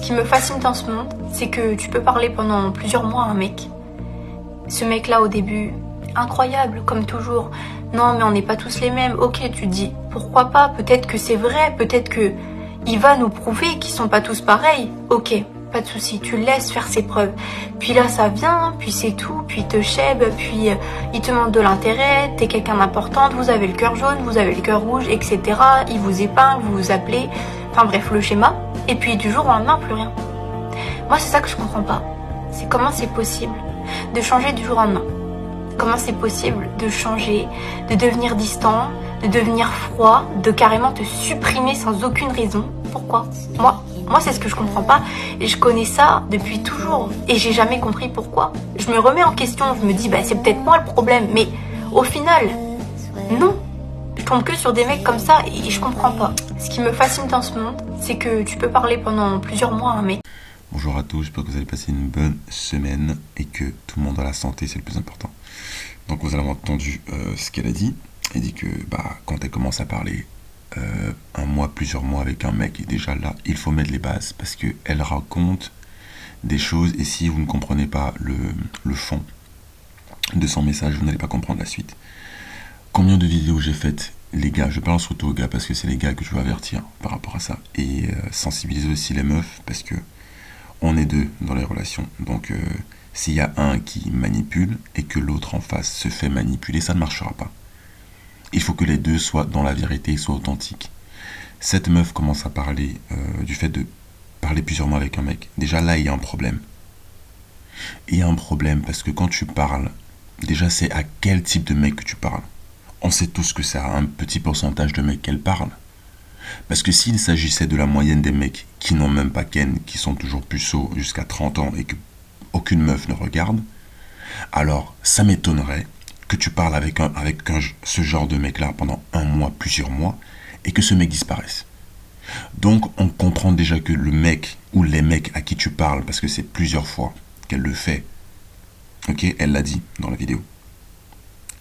Ce qui me fascine dans ce monde, c'est que tu peux parler pendant plusieurs mois à un mec. Ce mec-là, au début, incroyable, comme toujours. Non, mais on n'est pas tous les mêmes. Ok, tu te dis, pourquoi pas? Peut-être que c'est vrai, peut-être que il va nous prouver qu'ils sont pas tous pareils. Ok, pas de souci, tu le laisses faire ses preuves. Puis là, ça vient, puis c'est tout, puis il te chèbe, puis il te montre de l'intérêt, t'es quelqu'un d'important, vous avez le cœur jaune, vous avez le cœur rouge, etc. Il vous épingle, vous vous appelez, enfin bref, le schéma. Et puis du jour au lendemain, plus rien. Moi, c'est ça que je comprends pas. C'est comment c'est possible de changer du jour au lendemain. Comment c'est possible de changer, de devenir distant, de devenir froid, de carrément te supprimer sans aucune raison. Pourquoi? Moi, c'est ce que je comprends pas. Et je connais ça depuis toujours. Et j'ai jamais compris pourquoi. Je me remets en question. Je me dis, bah, c'est peut-être moi le problème. Mais au final, non. Je tombe que sur des mecs comme ça et je comprends pas. Ce qui me fascine dans ce monde, c'est que tu peux parler pendant plusieurs mois à un mec. Bonjour à tous, j'espère que vous allez passer une bonne semaine et que tout le monde a la santé, c'est le plus important. Donc vous avez entendu ce qu'elle a dit. Elle dit que quand elle commence à parler un mois, plusieurs mois avec un mec, et déjà là, il faut mettre les bases parce qu'elle raconte des choses et si vous ne comprenez pas le fond de son message, vous n'allez pas comprendre la suite. Combien de vidéos j'ai faites, les gars, je parle surtout aux gars parce que c'est les gars que je veux avertir par rapport à ça et sensibiliser aussi les meufs parce que on est deux dans les relations. Donc s'il y a un qui manipule et que l'autre en face se fait manipuler, ça ne marchera pas. Il faut que les deux soient dans la vérité, soient authentiques. Cette meuf commence à parler du fait de parler plusieurs mois avec un mec. Déjà là, il y a un problème. Il y a un problème parce que quand tu parles, déjà c'est à quel type de mec que tu parles. On sait tous que c'est à un petit pourcentage de mecs qu'elle parle. Parce que s'il s'agissait de la moyenne des mecs qui n'ont même pas ken, qui sont toujours puceaux jusqu'à 30 ans et que aucune meuf ne regarde, alors ça m'étonnerait que tu parles avec ce genre de mec-là pendant un mois, plusieurs mois, et que ce mec disparaisse. Donc on comprend déjà que le mec ou les mecs à qui tu parles, parce que c'est plusieurs fois qu'elle le fait, ok, elle l'a dit dans la vidéo.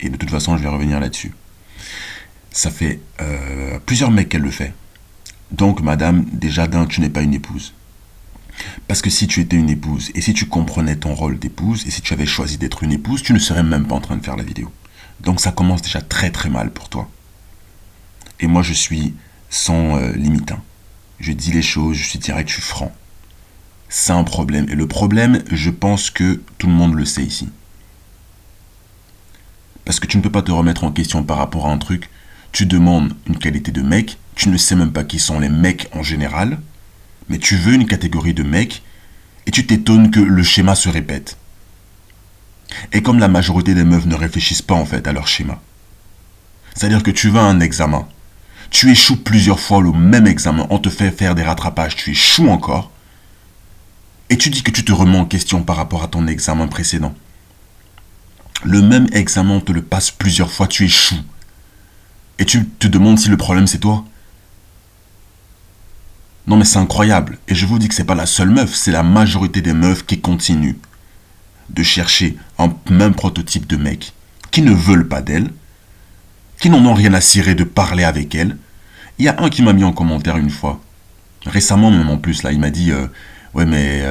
Et de toute façon, je vais revenir là-dessus. Ça fait plusieurs mecs qu'elle le fait. Donc, madame, déjà d'un, tu n'es pas une épouse. Parce que si tu étais une épouse, et si tu comprenais ton rôle d'épouse, et si tu avais choisi d'être une épouse, tu ne serais même pas en train de faire la vidéo. Donc, ça commence déjà très très mal pour toi. Et moi, je suis sans limite. Je dis les choses, je suis direct, je suis franc. C'est un problème. Et le problème, je pense que tout le monde le sait ici. Parce que tu ne peux pas te remettre en question par rapport à un truc. Tu demandes une qualité de mec, tu ne sais même pas qui sont les mecs en général, mais tu veux une catégorie de mecs et tu t'étonnes que le schéma se répète. Et comme la majorité des meufs ne réfléchissent pas en fait à leur schéma. C'est-à-dire que tu vas à un examen, tu échoues plusieurs fois le même examen, on te fait faire des rattrapages, tu échoues encore, et tu dis que tu te remets en question par rapport à ton examen précédent. Le même examen, on te le passe plusieurs fois, tu échoues. Et tu te demandes si le problème c'est toi. Non mais c'est incroyable. Et je vous dis que c'est pas la seule meuf, c'est la majorité des meufs qui continuent de chercher un même prototype de mec, qui ne veulent pas d'elle, qui n'en ont rien à cirer de parler avec elle. Il y a un qui m'a mis en commentaire une fois, récemment même en plus, là, il m'a dit ouais mais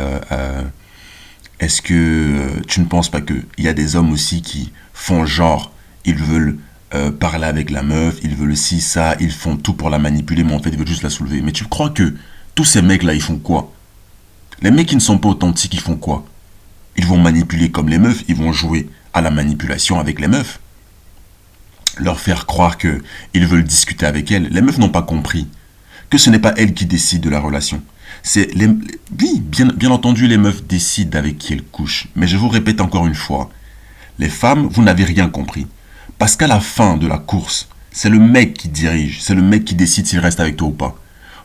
est-ce que tu ne penses pas qu'il y a des hommes aussi qui font genre, ils veulent parler avec la meuf, ils veulent ci, ça, ils font tout pour la manipuler, mais en fait ils veulent juste la soulever. Mais tu crois que tous ces mecs-là, ils font quoi? Les mecs qui ne sont pas authentiques, ils font quoi? Ils vont manipuler comme les meufs, ils vont jouer à la manipulation avec les meufs. Leur faire croire qu'ils veulent discuter avec elles. Les meufs n'ont pas compris que ce n'est pas elles qui décident de la relation. Oui, bien entendu, les meufs décident avec qui elles couchent. Mais je vous répète encore une fois, les femmes, vous n'avez rien compris. Parce qu'à la fin de la course, c'est le mec qui dirige, c'est le mec qui décide s'il reste avec toi ou pas.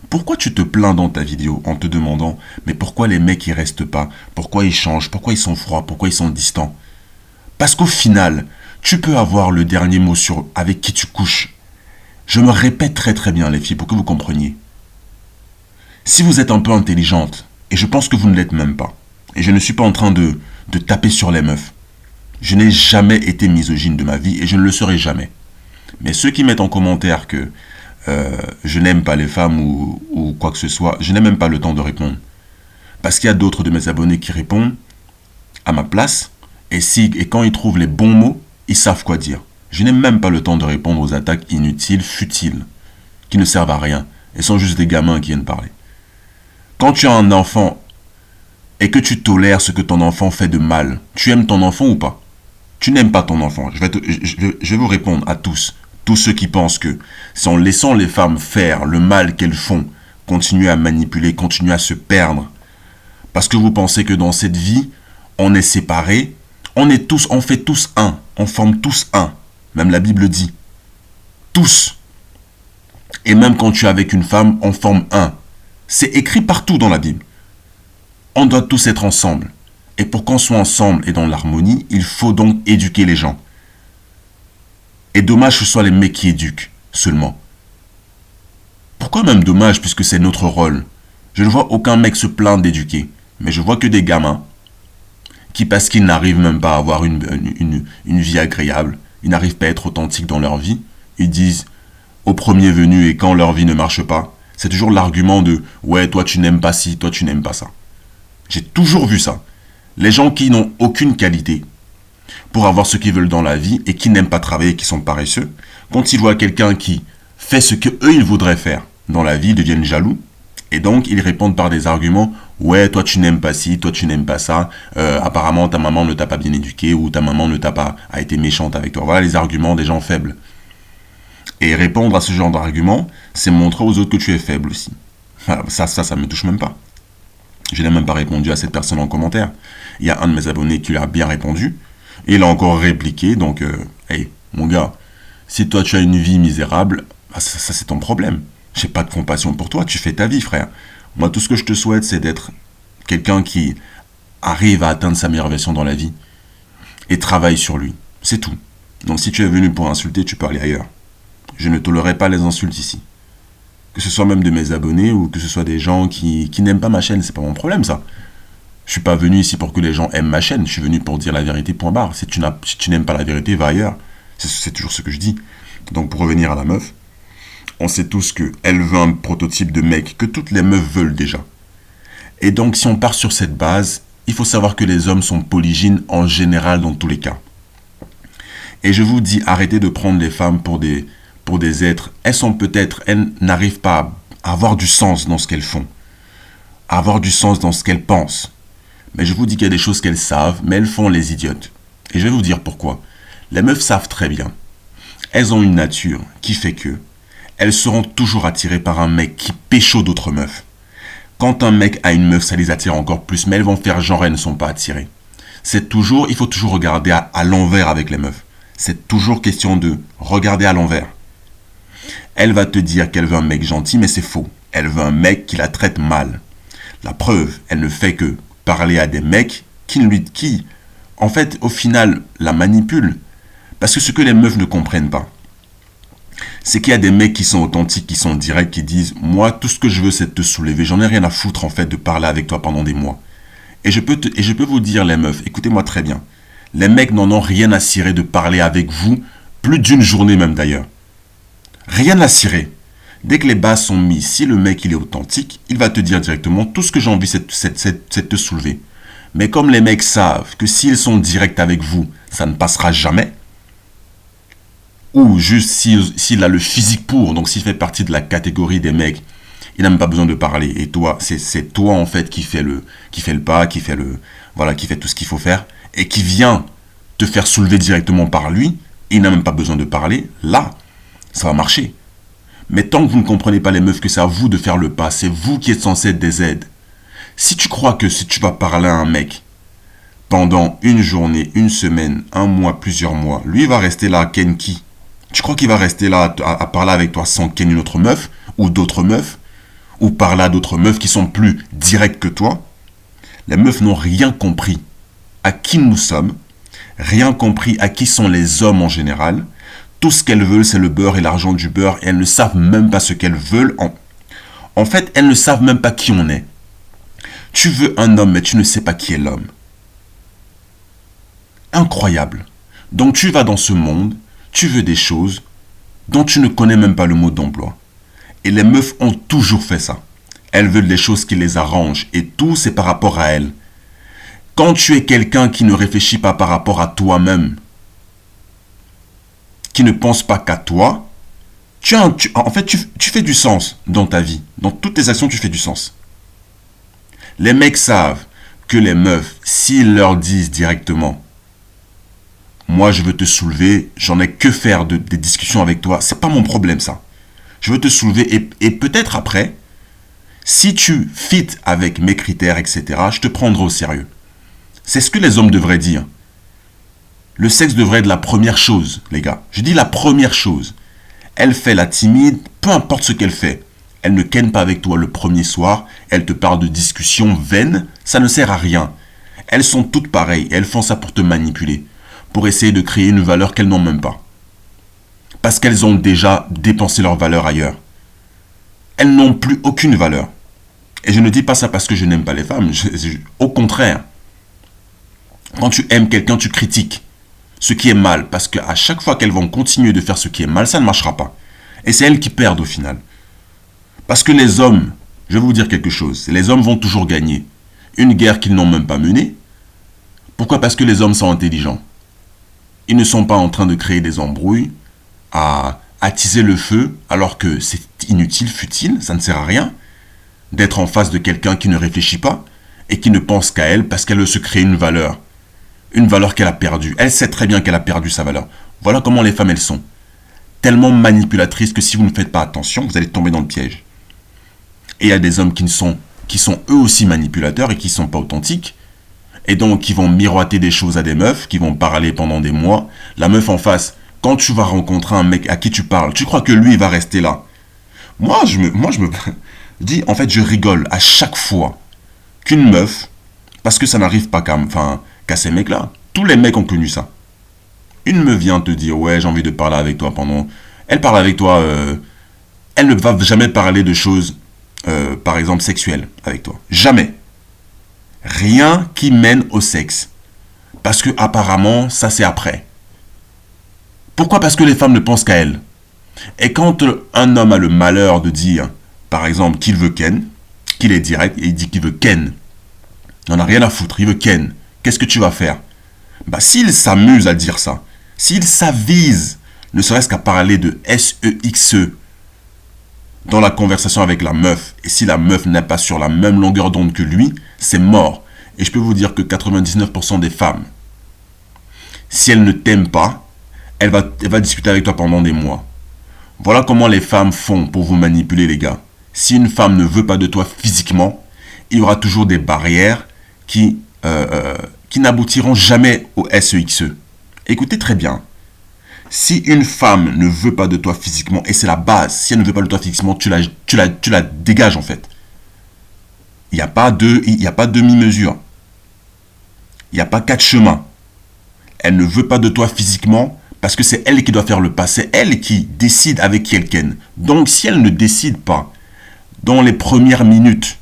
Pourquoi tu te plains dans ta vidéo en te demandant « Mais pourquoi les mecs ils restent pas? Pourquoi ils changent? Pourquoi ils sont froids? Pourquoi ils sont distants ?» Parce qu'au final, tu peux avoir le dernier mot sur avec qui tu couches. Je me répète très très bien les filles pour que vous compreniez. Si vous êtes un peu intelligente, et je pense que vous ne l'êtes même pas, et je ne suis pas en train de taper sur les meufs, je n'ai jamais été misogyne de ma vie et je ne le serai jamais. Mais ceux qui mettent en commentaire que je n'aime pas les femmes ou quoi que ce soit, je n'ai même pas le temps de répondre. Parce qu'il y a d'autres de mes abonnés qui répondent à ma place. Et quand ils trouvent les bons mots, ils savent quoi dire. Je n'ai même pas le temps de répondre aux attaques inutiles, futiles, qui ne servent à rien. Et sont juste des gamins qui viennent parler. Quand tu as un enfant et que tu tolères ce que ton enfant fait de mal, tu aimes ton enfant ou pas? Tu n'aimes pas ton enfant. Je vais vous répondre à tous. Tous ceux qui pensent que c'est en laissant les femmes faire le mal qu'elles font, continuer à manipuler, continuer à se perdre, parce que vous pensez que dans cette vie, on est séparés, on fait tous un, on forme tous un. Même la Bible dit. Tous. Et même quand tu es avec une femme, on forme un. C'est écrit partout dans la Bible. On doit tous être ensemble. Et pour qu'on soit ensemble et dans l'harmonie, il faut donc éduquer les gens. Et dommage que ce soit les mecs qui éduquent seulement. Pourquoi même dommage puisque c'est notre rôle? Je ne vois aucun mec se plaindre d'éduquer. Mais je vois que des gamins qui, parce qu'ils n'arrivent même pas à avoir une vie agréable, ils n'arrivent pas à être authentiques dans leur vie, ils disent au premier venu et quand leur vie ne marche pas, c'est toujours l'argument de « ouais, toi tu n'aimes pas ci, toi tu n'aimes pas ça ». J'ai toujours vu ça. Les gens qui n'ont aucune qualité pour avoir ce qu'ils veulent dans la vie et qui n'aiment pas travailler, qui sont paresseux, quand ils voient quelqu'un qui fait ce qu'eux ils voudraient faire dans la vie, ils deviennent jaloux. Et donc, ils répondent par des arguments. Ouais, toi, tu n'aimes pas ci, toi, tu n'aimes pas ça. Apparemment, ta maman ne t'a pas bien éduqué ou ta maman a été méchante avec toi. Voilà les arguments des gens faibles. Et répondre à ce genre d'arguments, c'est montrer aux autres que tu es faible aussi. Alors, ça me touche même pas. Je n'ai même pas répondu à cette personne en commentaire. Il y a un de mes abonnés qui lui a bien répondu. Et il a encore répliqué. Donc, hey, mon gars, si toi, tu as une vie misérable, bah, ça c'est ton problème. J'ai pas de compassion pour toi, tu fais ta vie, frère. Moi, tout ce que je te souhaite, c'est d'être quelqu'un qui arrive à atteindre sa meilleure version dans la vie et travaille sur lui. C'est tout. Donc, si tu es venu pour insulter, tu peux aller ailleurs. Je ne tolérerai pas les insultes ici. Que ce soit même de mes abonnés ou que ce soit des gens qui n'aiment pas ma chaîne, c'est pas mon problème, ça. Je suis pas venu ici pour que les gens aiment ma chaîne. Je suis venu pour dire la vérité, point barre. Si tu n'aimes pas la vérité, va ailleurs. C'est toujours ce que je dis. Donc, pour revenir à la meuf, on sait tous qu'elle veut un prototype de mec que toutes les meufs veulent déjà. Et donc, si on part sur cette base, il faut savoir que les hommes sont polygynes en général dans tous les cas. Et je vous dis, arrêtez de prendre les femmes pour des êtres. Elles n'arrivent pas à avoir du sens dans ce qu'elles font, à avoir du sens dans ce qu'elles pensent. Mais je vous dis qu'il y a des choses qu'elles savent, mais elles font les idiotes. Et je vais vous dire pourquoi. Les meufs savent très bien. Elles ont une nature qui fait que elles seront toujours attirées par un mec qui pécho d'autres meufs. Quand un mec a une meuf, ça les attire encore plus, mais elles vont faire genre elles ne sont pas attirées. Il faut toujours regarder à l'envers avec les meufs. C'est toujours question de regarder à l'envers. Elle va te dire qu'elle veut un mec gentil, mais c'est faux. Elle veut un mec qui la traite mal. La preuve, elle ne fait que parler à des mecs qui, en fait, au final, la manipulent. Parce que ce que les meufs ne comprennent pas, c'est qu'il y a des mecs qui sont authentiques, qui sont directs, qui disent « Moi, tout ce que je veux, c'est de te soulever. J'en ai rien à foutre, en fait, de parler avec toi pendant des mois. » Et je peux vous dire, les meufs, écoutez-moi très bien. Les mecs n'en ont rien à cirer de parler avec vous, plus d'une journée même d'ailleurs. Rien à cirer. Dès que les bases sont mises, si le mec il est authentique, il va te dire directement « Tout ce que j'ai envie, c'est de te soulever. » Mais comme les mecs savent que s'ils sont directs avec vous, ça ne passera jamais, ou juste s'il a le physique pour, donc s'il fait partie de la catégorie des mecs, il n'a même pas besoin de parler. Et toi, c'est toi en fait qui fait le pas, qui fait tout ce qu'il faut faire, et qui vient te faire soulever directement par lui, et il n'a même pas besoin de parler, là, ça va marcher. Mais tant que vous ne comprenez pas les meufs que c'est à vous de faire le pas, c'est vous qui êtes censé être des aides. Si tu crois que si tu vas parler à un mec pendant une journée, une semaine, un mois, plusieurs mois, lui va rester là à ken qui? Tu crois qu'il va rester là à parler avec toi sans ken une autre meuf ou d'autres meufs ou parler à d'autres meufs qui sont plus directes que toi? Les meufs n'ont rien compris à qui nous sommes, rien compris à qui sont les hommes en général. Tout ce qu'elles veulent, c'est le beurre et l'argent du beurre et elles ne savent même pas ce qu'elles veulent. En fait, elles ne savent même pas qui on est. Tu veux un homme, mais tu ne sais pas qui est l'homme. Incroyable. Donc tu vas dans ce monde, tu veux des choses dont tu ne connais même pas le mot d'emploi. Et les meufs ont toujours fait ça. Elles veulent des choses qui les arrangent. Et tout, c'est par rapport à elles. Quand tu es quelqu'un qui ne réfléchit pas par rapport à toi-même, qui ne pense pas qu'à toi, tu fais du sens dans ta vie. Dans toutes tes actions, tu fais du sens. Les mecs savent que les meufs, s'ils leur disent directement « Moi, je veux te soulever, j'en ai que faire des discussions avec toi, c'est pas mon problème ça. Je veux te soulever et peut-être après, si tu fites avec mes critères, etc., je te prendrai au sérieux. » C'est ce que les hommes devraient dire. Le sexe devrait être la première chose, les gars. Je dis la première chose. Elle fait la timide, peu importe ce qu'elle fait. Elle ne ken pas avec toi le premier soir. Elle te parle de discussions vaines. Ça ne sert à rien. Elles sont toutes pareilles. Elles font ça pour te manipuler. Pour essayer de créer une valeur qu'elles n'ont même pas. Parce qu'elles ont déjà dépensé leur valeur ailleurs. Elles n'ont plus aucune valeur. Et je ne dis pas ça parce que je n'aime pas les femmes. Au contraire. Quand tu aimes quelqu'un, tu critiques ce qui est mal. Parce qu'à chaque fois qu'elles vont continuer de faire ce qui est mal, ça ne marchera pas. Et c'est elles qui perdent au final. Parce que les hommes, je vais vous dire quelque chose, les hommes vont toujours gagner. Une guerre qu'ils n'ont même pas menée. Pourquoi? Parce que les hommes sont intelligents. Ils ne sont pas en train de créer des embrouilles, à attiser le feu, alors que c'est inutile, futile, ça ne sert à rien d'être en face de quelqu'un qui ne réfléchit pas et qui ne pense qu'à elle parce qu'elle veut se créer une valeur qu'elle a perdue. Elle sait très bien qu'elle a perdu sa valeur. Voilà comment les femmes, elles sont. Tellement manipulatrices que si vous ne faites pas attention, vous allez tomber dans le piège. Et il y a des hommes qui sont eux aussi manipulateurs et qui ne sont pas authentiques. Et donc, qui vont miroiter des choses à des meufs, qui vont parler pendant des mois. La meuf en face, quand tu vas rencontrer un mec à qui tu parles, tu crois que lui, il va rester là. Moi, je me dis, en fait, je rigole à chaque fois qu'une meuf, parce que ça n'arrive pas qu'à ces mecs-là. Tous les mecs ont connu ça. Une meuf vient te dire, ouais, j'ai envie de parler avec toi pendant... Elle parle avec toi, elle ne va jamais parler de choses, par exemple, sexuelles avec toi. Jamais. Rien qui mène au sexe. Parce que apparemment, ça c'est après. Pourquoi? Parce que les femmes ne pensent qu'à elles. Et quand un homme a le malheur de dire, par exemple, qu'il veut ken, qu'il est direct, et il dit qu'il veut ken, il n'en a rien à foutre, il veut ken, qu'est-ce que tu vas faire? Bah, s'il s'amuse à dire ça, s'il s'avise, ne serait-ce qu'à parler de S-E-X-E dans la conversation avec la meuf, et si la meuf n'est pas sur la même longueur d'onde que lui, c'est mort. Et je peux vous dire que 99% des femmes, si elles ne t'aiment pas, elle va discuter avec toi pendant des mois. Voilà comment les femmes font pour vous manipuler, les gars. Si une femme ne veut pas de toi physiquement, il y aura toujours des barrières qui n'aboutiront jamais au SEXE. Écoutez très bien. Si une femme ne veut pas de toi physiquement, et c'est la base, si elle ne veut pas de toi physiquement, tu la dégages en fait. Il n'y a pas demi-mesure. Il n'y a pas quatre chemins. Elle ne veut pas de toi physiquement parce que c'est elle qui doit faire le pas. C'est elle qui décide avec qui elle ken. Donc si elle ne décide pas dans les premières minutes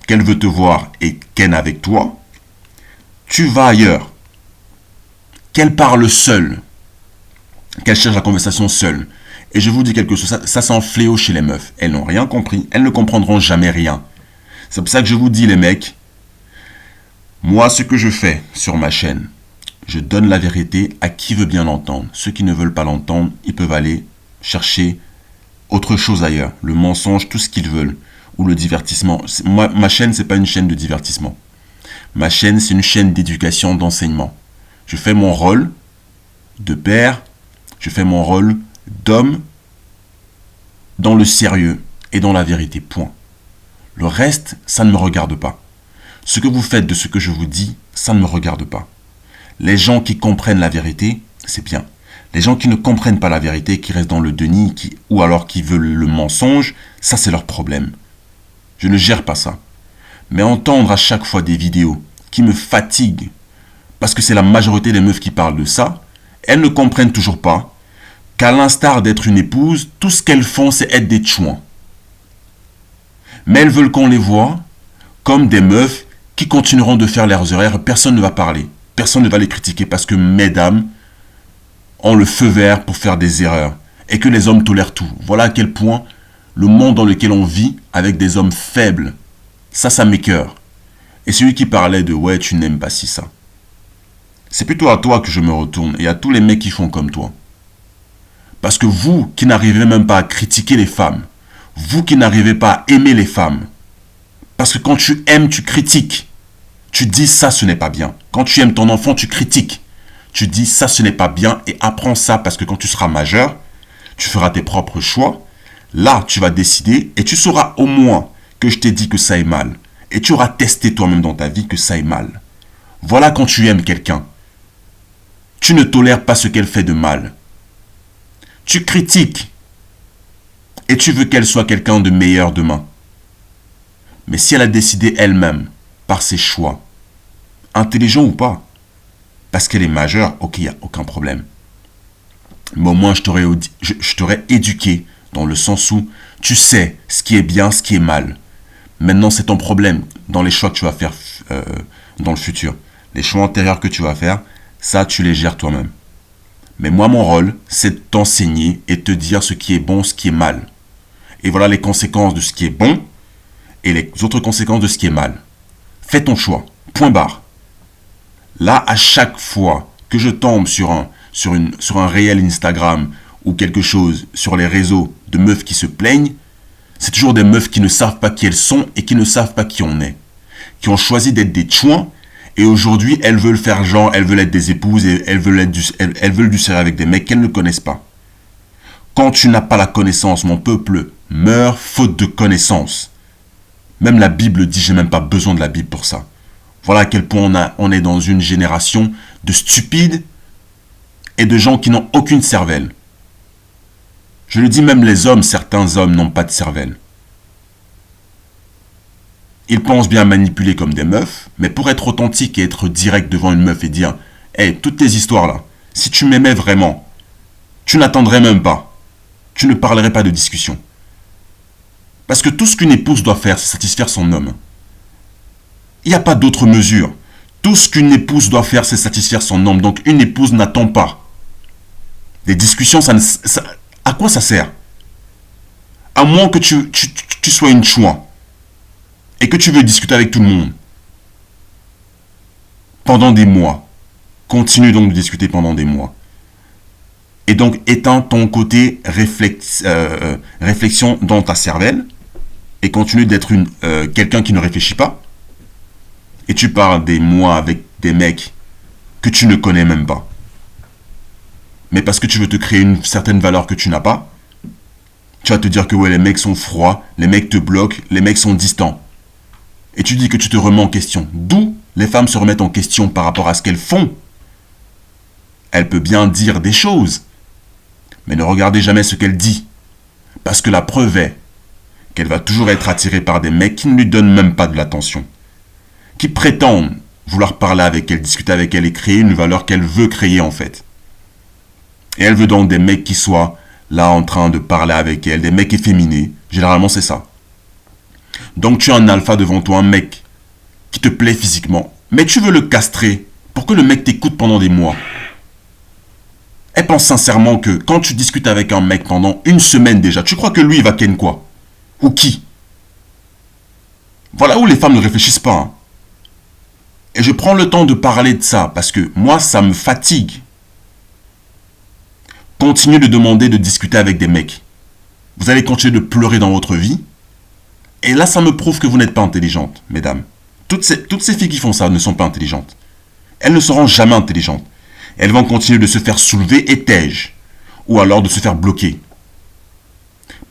qu'elle veut te voir et ken avec toi, tu vas ailleurs. Qu'elle parle seule. Qu'elle cherche la conversation seule. Et je vous dis quelque chose, ça c'est un fléau chez les meufs. Elles n'ont rien compris, elles ne comprendront jamais rien. C'est pour ça que je vous dis les mecs, moi ce que je fais sur ma chaîne, je donne la vérité à qui veut bien l'entendre. Ceux qui ne veulent pas l'entendre, ils peuvent aller chercher autre chose ailleurs. Le mensonge, tout ce qu'ils veulent. Ou le divertissement. Moi, ma chaîne, ce n'est pas une chaîne de divertissement. Ma chaîne, c'est une chaîne d'éducation, d'enseignement. Je fais mon rôle de père, je fais mon rôle d'homme dans le sérieux et dans la vérité, point. Le reste, ça ne me regarde pas. Ce que vous faites de ce que je vous dis, ça ne me regarde pas. Les gens qui comprennent la vérité, c'est bien. Les gens qui ne comprennent pas la vérité, qui restent dans le déni, ou alors qui veulent le mensonge, ça c'est leur problème. Je ne gère pas ça. Mais entendre à chaque fois des vidéos qui me fatiguent, parce que c'est la majorité des meufs qui parlent de ça, elles ne comprennent toujours pas qu'à l'instar d'être une épouse, tout ce qu'elles font, c'est être des tchouans. Mais elles veulent qu'on les voit comme des meufs qui continueront de faire leurs horaires, personne ne va parler. Personne ne va les critiquer parce que mesdames ont le feu vert pour faire des erreurs et que les hommes tolèrent tout. Voilà à quel point le monde dans lequel on vit avec des hommes faibles. Ça m'écoeure. Et celui qui parlait de « ouais, tu n'aimes pas si ça ». C'est plutôt à toi que je me retourne et à tous les mecs qui font comme toi. Parce que vous qui n'arrivez même pas à critiquer les femmes, vous qui n'arrivez pas à aimer les femmes, parce que quand tu aimes, tu critiques. Tu dis ça, ce n'est pas bien. Quand tu aimes ton enfant, tu critiques. Tu dis ça, ce n'est pas bien et apprends ça parce que quand tu seras majeur, tu feras tes propres choix. Là, tu vas décider et tu sauras au moins que je t'ai dit que ça est mal. Et tu auras testé toi-même dans ta vie que ça est mal. Voilà quand tu aimes quelqu'un. Tu ne tolères pas ce qu'elle fait de mal. Tu critiques et tu veux qu'elle soit quelqu'un de meilleur demain. Mais si elle a décidé elle-même, par ses choix, intelligent ou pas, parce qu'elle est majeure, ok, il n'y a aucun problème. Mais au moins, je t'aurais éduqué dans le sens où tu sais ce qui est bien, ce qui est mal. Maintenant, c'est ton problème dans les choix que tu vas faire dans le futur. Les choix antérieurs que tu vas faire, ça, tu les gères toi-même. Mais moi, mon rôle, c'est de t'enseigner et de te dire ce qui est bon, ce qui est mal. Et voilà les conséquences de ce qui est bon et les autres conséquences de ce qui est mal. Fais ton choix. Point barre. Là, à chaque fois que je tombe sur un réel Instagram ou quelque chose sur les réseaux de meufs qui se plaignent, c'est toujours des meufs qui ne savent pas qui elles sont et qui ne savent pas qui on est. Qui ont choisi d'être des chouins et aujourd'hui, elles veulent faire genre, elles veulent être des épouses et elles veulent du sérieux avec des mecs qu'elles ne connaissent pas. Quand tu n'as pas la connaissance, mon peuple meurt faute de connaissance. Même la Bible dit, j'ai même pas besoin de la Bible pour ça. Voilà à quel point on est dans une génération de stupides et de gens qui n'ont aucune cervelle. Je le dis, même les hommes, certains hommes n'ont pas de cervelle. Ils pensent bien manipuler comme des meufs, mais pour être authentique et être direct devant une meuf et dire « Hey, toutes tes histoires là, si tu m'aimais vraiment, tu n'attendrais même pas. Tu ne parlerais pas de discussion. » Parce que tout ce qu'une épouse doit faire, c'est satisfaire son homme. Il n'y a pas d'autre mesure. Tout ce qu'une épouse doit faire, c'est satisfaire son homme. Donc une épouse n'attend pas. Les discussions, à quoi ça sert? À moins que tu sois une chouin et que tu veux discuter avec tout le monde pendant des mois. Continue donc de discuter pendant des mois. Et donc éteins ton côté réflexion dans ta cervelle et continue d'être quelqu'un qui ne réfléchit pas. Et tu parles des mois avec des mecs que tu ne connais même pas. Mais parce que tu veux te créer une certaine valeur que tu n'as pas, tu vas te dire que ouais, les mecs sont froids, les mecs te bloquent, les mecs sont distants. Et tu dis que tu te remets en question. D'où les femmes se remettent en question par rapport à ce qu'elles font. Elle peut bien dire des choses, mais ne regardez jamais ce qu'elle dit. Parce que la preuve est qu'elle va toujours être attirée par des mecs qui ne lui donnent même pas de l'attention. Qui prétendent vouloir parler avec elle, discuter avec elle et créer une valeur qu'elle veut créer en fait. Et elle veut donc des mecs qui soient là en train de parler avec elle, des mecs efféminés. Généralement c'est ça. Donc tu as un alpha devant toi, un mec qui te plaît physiquement, mais tu veux le castrer pour que le mec t'écoute pendant des mois. Elle pense sincèrement que quand tu discutes avec un mec pendant une semaine déjà, tu crois que lui il va ken quoi? Ou qui? Voilà où les femmes ne réfléchissent pas. Hein. Et je prends le temps de parler de ça parce que moi ça me fatigue. Continuez de demander de discuter avec des mecs. Vous allez continuer de pleurer dans votre vie. Et là ça me prouve que vous n'êtes pas intelligente, mesdames. Toutes ces filles qui font ça ne sont pas intelligentes. Elles ne seront jamais intelligentes. Elles vont continuer de se faire soulever et tège. Ou alors de se faire bloquer.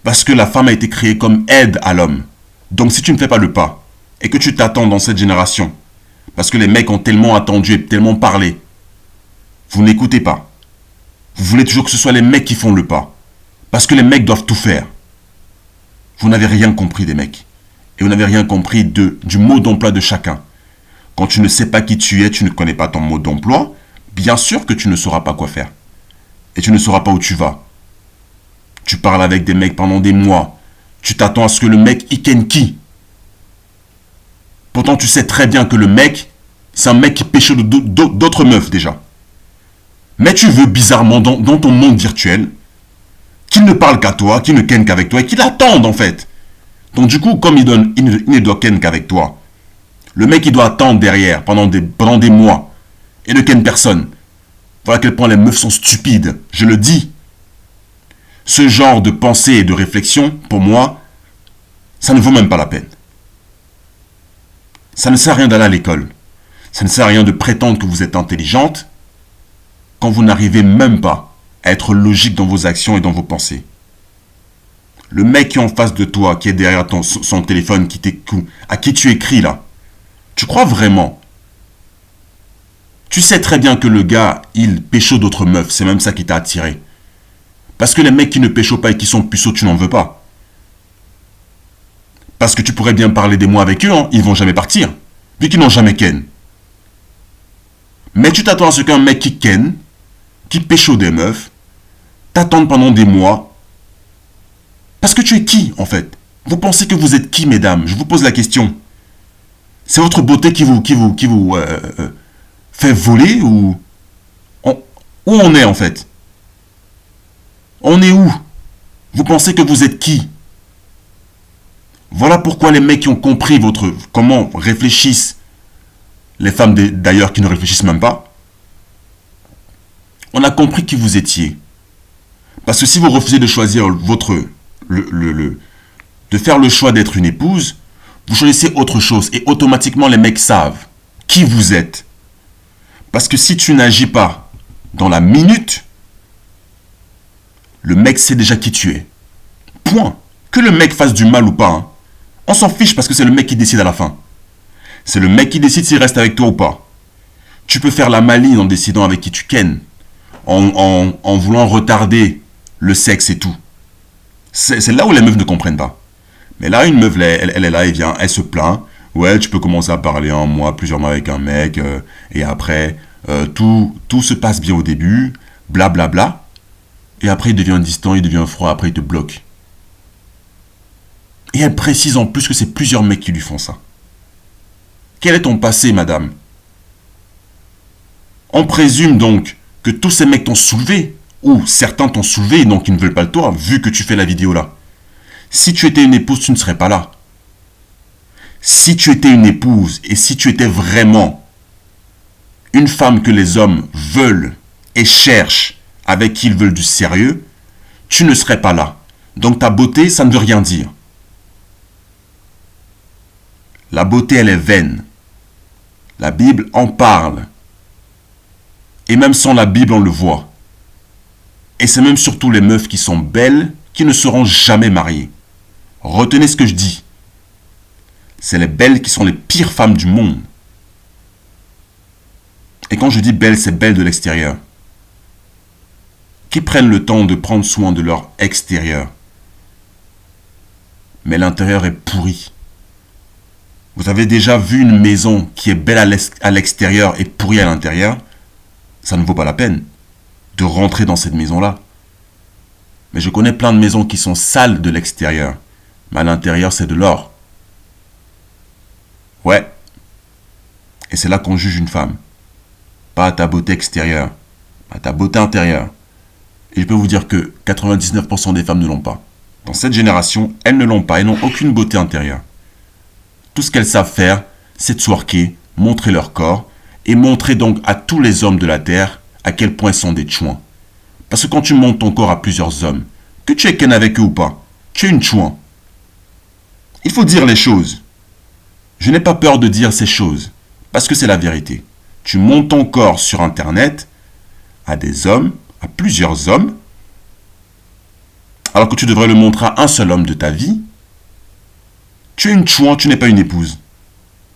Parce que la femme a été créée comme aide à l'homme. Donc si tu ne fais pas le pas, et que tu t'attends dans cette génération, parce que les mecs ont tellement attendu et tellement parlé, vous n'écoutez pas. Vous voulez toujours que ce soit les mecs qui font le pas. Parce que les mecs doivent tout faire. Vous n'avez rien compris des mecs. Et vous n'avez rien compris du mot d'emploi de chacun. Quand tu ne sais pas qui tu es, tu ne connais pas ton mot d'emploi, bien sûr que tu ne sauras pas quoi faire. Et tu ne sauras pas où tu vas. Tu parles avec des mecs pendant des mois. Tu t'attends à ce que le mec il ken qui. Pourtant tu sais très bien que le mec, c'est un mec qui pêche d'autres meufs déjà. Mais tu veux bizarrement dans ton monde virtuel qu'il ne parle qu'à toi, qu'il ne ken qu'avec toi et qu'il attende en fait. Donc du coup, comme il ne doit ken qu'avec toi, le mec il doit attendre derrière pendant des mois et ne ken personne. Voilà à quel point les meufs sont stupides, je le dis. Ce genre de pensée et de réflexion, pour moi, ça ne vaut même pas la peine. Ça ne sert à rien d'aller à l'école. Ça ne sert à rien de prétendre que vous êtes intelligente quand vous n'arrivez même pas à être logique dans vos actions et dans vos pensées. Le mec qui est en face de toi, qui est derrière son téléphone, à qui tu écris là, tu crois vraiment? Tu sais très bien que le gars, il pécho d'autres meufs, c'est même ça qui t'a attiré. Parce que les mecs qui ne pécho pas et qui sont puceaux, tu n'en veux pas. Parce que tu pourrais bien parler des mois avec eux, hein, ils vont jamais partir, vu qu'ils n'ont jamais ken. Mais tu t'attends à ce qu'un mec qui ken, qui pécho des meufs, t'attende pendant des mois. Parce que tu es qui, en fait? Vous pensez que vous êtes qui, mesdames? Je vous pose la question. C'est votre beauté qui vous fait voler ou... Où on est, en fait? On est où? Vous pensez que vous êtes qui? Voilà pourquoi les mecs qui ont compris comment réfléchissent les femmes d'ailleurs qui ne réfléchissent même pas. On a compris qui vous étiez. Parce que si vous refusez de choisir de faire le choix d'être une épouse, vous choisissez autre chose et automatiquement les mecs savent qui vous êtes. Parce que si tu n'agis pas dans la minute, le mec sait déjà qui tu es. Point. Que le mec fasse du mal ou pas, hein. On s'en fiche parce que c'est le mec qui décide à la fin. C'est le mec qui décide s'il reste avec toi ou pas. Tu peux faire la maline en décidant avec qui tu ken, en voulant retarder le sexe et tout. C'est là où les meufs ne comprennent pas. Mais là, une meuf, elle est là, elle se plaint. Ouais, tu peux commencer à parler un mois, plusieurs mois avec un mec, et après, tout se passe bien au début, blablabla. Bla, bla, et après, il devient distant, il devient froid, après, il te bloque. Et elle précise en plus que c'est plusieurs mecs qui lui font ça. Quel est ton passé, madame? On présume donc que tous ces mecs t'ont soulevé, ou certains t'ont soulevé, donc ils ne veulent pas de toi, vu que tu fais la vidéo là. Si tu étais une épouse, tu ne serais pas là. Si tu étais une épouse, et si tu étais vraiment une femme que les hommes veulent et cherchent, avec qui ils veulent du sérieux, tu ne serais pas là. Donc ta beauté, ça ne veut rien dire. La beauté, elle est vaine. La Bible en parle. Et même sans la Bible, on le voit. Et c'est même surtout les meufs qui sont belles qui ne seront jamais mariées. Retenez ce que je dis. C'est les belles qui sont les pires femmes du monde. Et quand je dis belles, c'est belles de l'extérieur. Qui prennent le temps de prendre soin de leur extérieur. Mais l'intérieur est pourri. Vous avez déjà vu une maison qui est belle à l'extérieur et pourrie à l'intérieur? Ça ne vaut pas la peine de rentrer dans cette maison-là. Mais je connais plein de maisons qui sont sales de l'extérieur. Mais à l'intérieur, c'est de l'or. Ouais. Et c'est là qu'on juge une femme. Pas à ta beauté extérieure, à ta beauté intérieure. Et je peux vous dire que 99% des femmes ne l'ont pas. Dans cette génération, elles ne l'ont pas. Elles n'ont aucune beauté intérieure. Tout ce qu'elles savent faire, c'est de twerker, montrer leur corps, et montrer donc à tous les hommes de la terre à quel point ils sont des chouins. Parce que quand tu montres ton corps à plusieurs hommes, que tu es ken avec eux ou pas, tu es une chouin. Il faut dire les choses. Je n'ai pas peur de dire ces choses, parce que c'est la vérité. Tu montes ton corps sur Internet à des hommes, à plusieurs hommes, alors que tu devrais le montrer à un seul homme de ta vie. Tu es une chouin, tu n'es pas une épouse.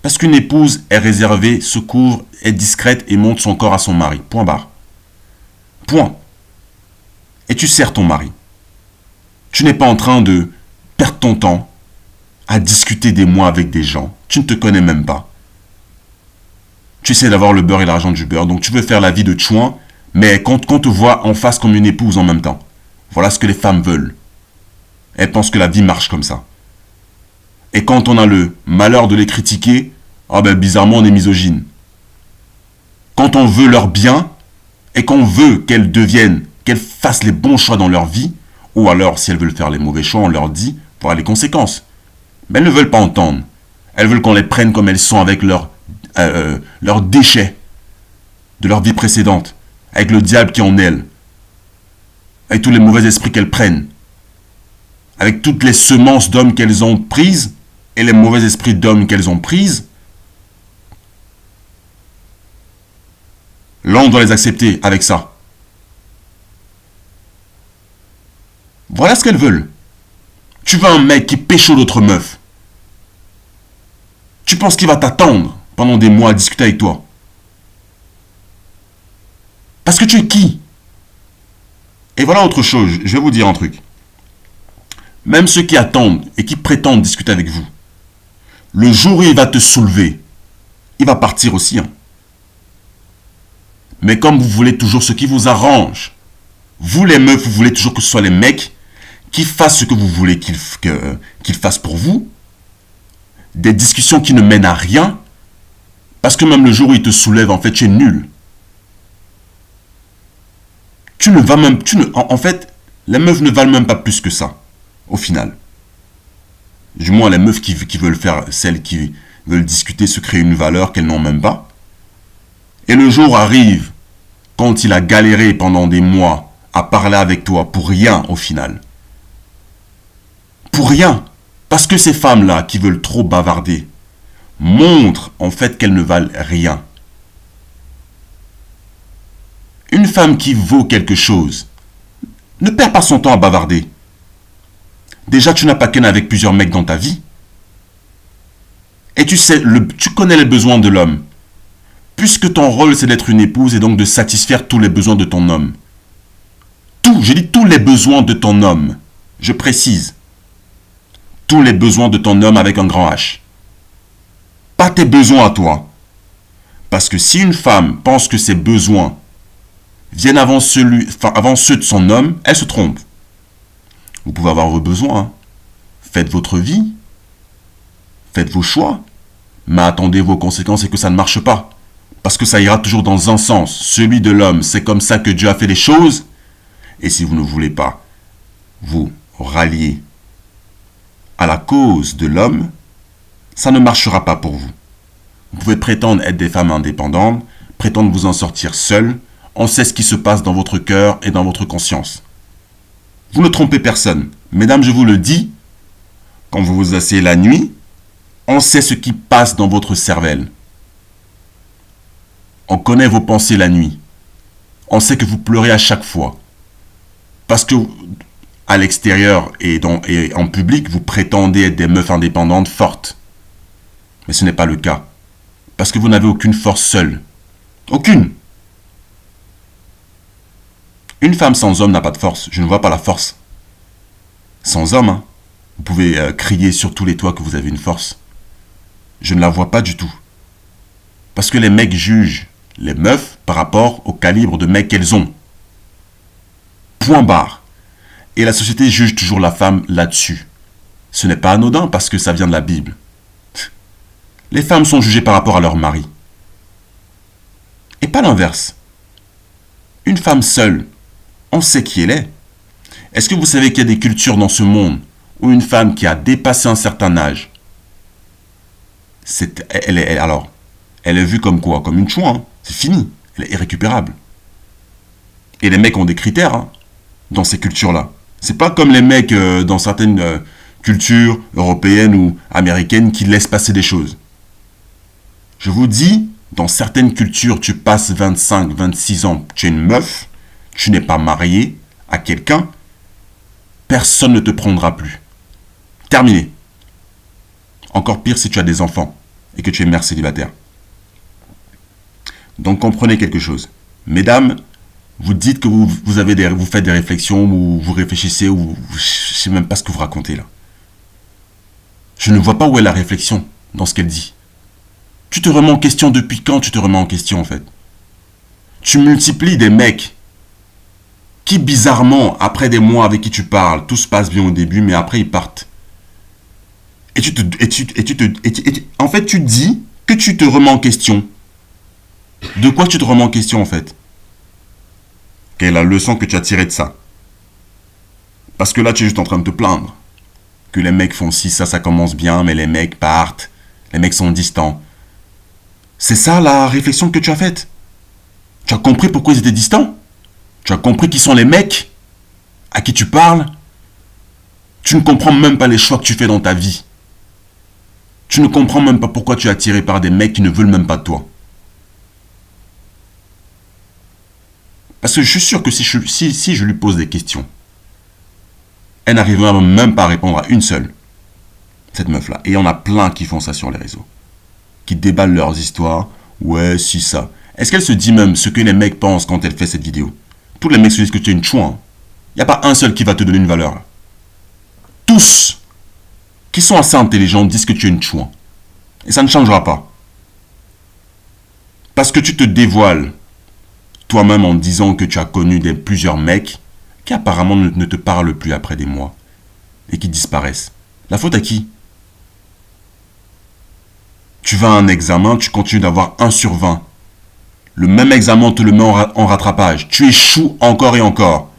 Parce qu'une épouse est réservée, se couvre, est discrète et montre son corps à son mari. Point barre. Point. Et tu sers ton mari. Tu n'es pas en train de perdre ton temps à discuter des mois avec des gens. Tu ne te connais même pas. Tu essaies d'avoir le beurre et l'argent du beurre. Donc tu veux faire la vie de chouin, mais qu'on te voit en face comme une épouse en même temps. Voilà ce que les femmes veulent. Elles pensent que la vie marche comme ça. Et quand on a le malheur de les critiquer, bizarrement on est misogyne. Quand on veut leur bien, et qu'on veut qu'elles fassent les bons choix dans leur vie, Ou alors, si elles veulent faire les mauvais choix, on leur dit, voilà les conséquences. Mais elles ne veulent pas entendre. Elles veulent qu'on les prenne comme elles sont avec leurs déchets de leur vie précédente, avec le diable qui est en elles, avec tous les mauvais esprits qu'elles prennent, avec toutes les semences d'hommes qu'elles ont prises et les mauvais esprits d'hommes qu'elles ont prises. Là, on doit les accepter avec ça. Voilà ce qu'elles veulent. Tu veux un mec qui pécho d'autres meufs. Tu penses qu'il va t'attendre pendant des mois à discuter avec toi? Parce que tu es qui? Et voilà autre chose, je vais vous dire un truc. Même ceux qui attendent et qui prétendent discuter avec vous, le jour où il va te soulever, il va partir aussi. Hein. Mais comme vous voulez toujours ce qui vous arrange, vous les meufs, vous voulez toujours que ce soit les mecs qui fassent ce que vous voulez qu'ils fassent pour vous, des discussions qui ne mènent à rien, parce que même le jour où il te soulève, en fait, tu es nul. Tu ne vas même... en fait, les meufs ne valent même pas plus que ça, au final. Du moins, les meufs qui veulent faire, celles qui veulent discuter, se créer une valeur qu'elles n'ont même pas. Et le jour arrive, quand il a galéré pendant des mois à parler avec toi pour rien, au final. Pour rien. Parce que ces femmes-là qui veulent trop bavarder montrent en fait qu'elles ne valent rien. Une femme qui vaut quelque chose ne perd pas son temps à bavarder. Déjà, tu n'as pas qu'un avec plusieurs mecs dans ta vie. Et tu sais, tu connais les besoins de l'homme. Puisque ton rôle, c'est d'être une épouse et donc de satisfaire tous les besoins de ton homme. J'ai dit tous les besoins de ton homme. Je précise. Tous les besoins de ton homme avec un grand H. Pas tes besoins à toi. Parce que si une femme pense que ses besoins viennent avant ceux de son homme, elle se trompe. Vous pouvez avoir vos besoins. Hein. Faites votre vie. Faites vos choix. Mais attendez vos conséquences et que ça ne marche pas. Parce que ça ira toujours dans un sens. Celui de l'homme, c'est comme ça que Dieu a fait les choses. Et si vous ne voulez pas vous rallier à la cause de l'homme, ça ne marchera pas pour vous. Vous pouvez prétendre être des femmes indépendantes, prétendre vous en sortir seul. On sait ce qui se passe dans votre cœur et dans votre conscience. Vous ne trompez personne. Mesdames, je vous le dis, quand vous vous asseyez la nuit, on sait ce qui passe dans votre cervelle. On connaît vos pensées la nuit. On sait que vous pleurez à chaque fois. Parce que à l'extérieur et en public, vous prétendez être des meufs indépendantes fortes. Mais ce n'est pas le cas. Parce que vous n'avez aucune force seule. Aucune. Une femme sans homme n'a pas de force. Je ne vois pas la force. Sans homme, hein. Vous pouvez crier sur tous les toits que vous avez une force. Je ne la vois pas du tout. Parce que les mecs jugent les meufs par rapport au calibre de mecs qu'elles ont. Point barre. Et la société juge toujours la femme là-dessus. Ce n'est pas anodin parce que ça vient de la Bible. Les femmes sont jugées par rapport à leur mari. Et pas l'inverse. Une femme seule, on sait qui elle est. Est-ce que vous savez qu'il y a des cultures dans ce monde où une femme qui a dépassé un certain âge, elle est vue comme quoi? Comme une chouin. Hein. C'est fini. Elle est irrécupérable. Et les mecs ont des critères hein, dans ces cultures-là. C'est pas comme les mecs dans certaines cultures européennes ou américaines qui laissent passer des choses. Je vous dis, dans certaines cultures, tu passes 25, 26 ans, tu es une meuf, tu n'es pas marié à quelqu'un, personne ne te prendra plus. Terminé. Encore pire si tu as des enfants et que tu es mère célibataire. Donc comprenez quelque chose. Mesdames, vous dites que vous faites des réflexions, ou vous réfléchissez, ou je ne sais même pas ce que vous racontez là. Je ne vois pas où est la réflexion dans ce qu'elle dit. Tu te remets en question depuis quand tu te remets en question en fait? Tu multiplies des mecs qui bizarrement, après des mois avec qui tu parles, tout se passe bien au début, mais après ils partent. En fait, tu dis que tu te remets en question. De quoi tu te remets en question en fait? Quelle est la leçon que tu as tirée de ça? Parce que là, tu es juste en train de te plaindre. Que les mecs font ci, ça commence bien, mais les mecs partent. Les mecs sont distants. C'est ça la réflexion que tu as faite. Tu as compris pourquoi ils étaient distants. Tu as compris qui sont les mecs à qui tu parles. Tu ne comprends même pas les choix que tu fais dans ta vie. Tu ne comprends même pas pourquoi tu es attiré par des mecs qui ne veulent même pas de toi. Parce que je suis sûr que si je lui pose des questions, elle n'arrivera même pas à répondre à une seule. Cette meuf-là. Et il y en a plein qui font ça sur les réseaux. Qui déballent leurs histoires. Ouais, si ça. Est-ce qu'elle se dit même ce que les mecs pensent quand elle fait cette vidéo? Tous les mecs se disent que tu es une chouin. Il n'y a pas un seul qui va te donner une valeur. Tous qui sont assez intelligents disent que tu es une chouin. Et ça ne changera pas. Parce que tu te dévoiles toi-même en disant que tu as connu plusieurs mecs qui apparemment ne te parlent plus après des mois et qui disparaissent. La faute à qui? Tu vas à un examen, tu continues d'avoir 1 sur 20. Le même examen te le met en rattrapage. Tu échoues encore et encore.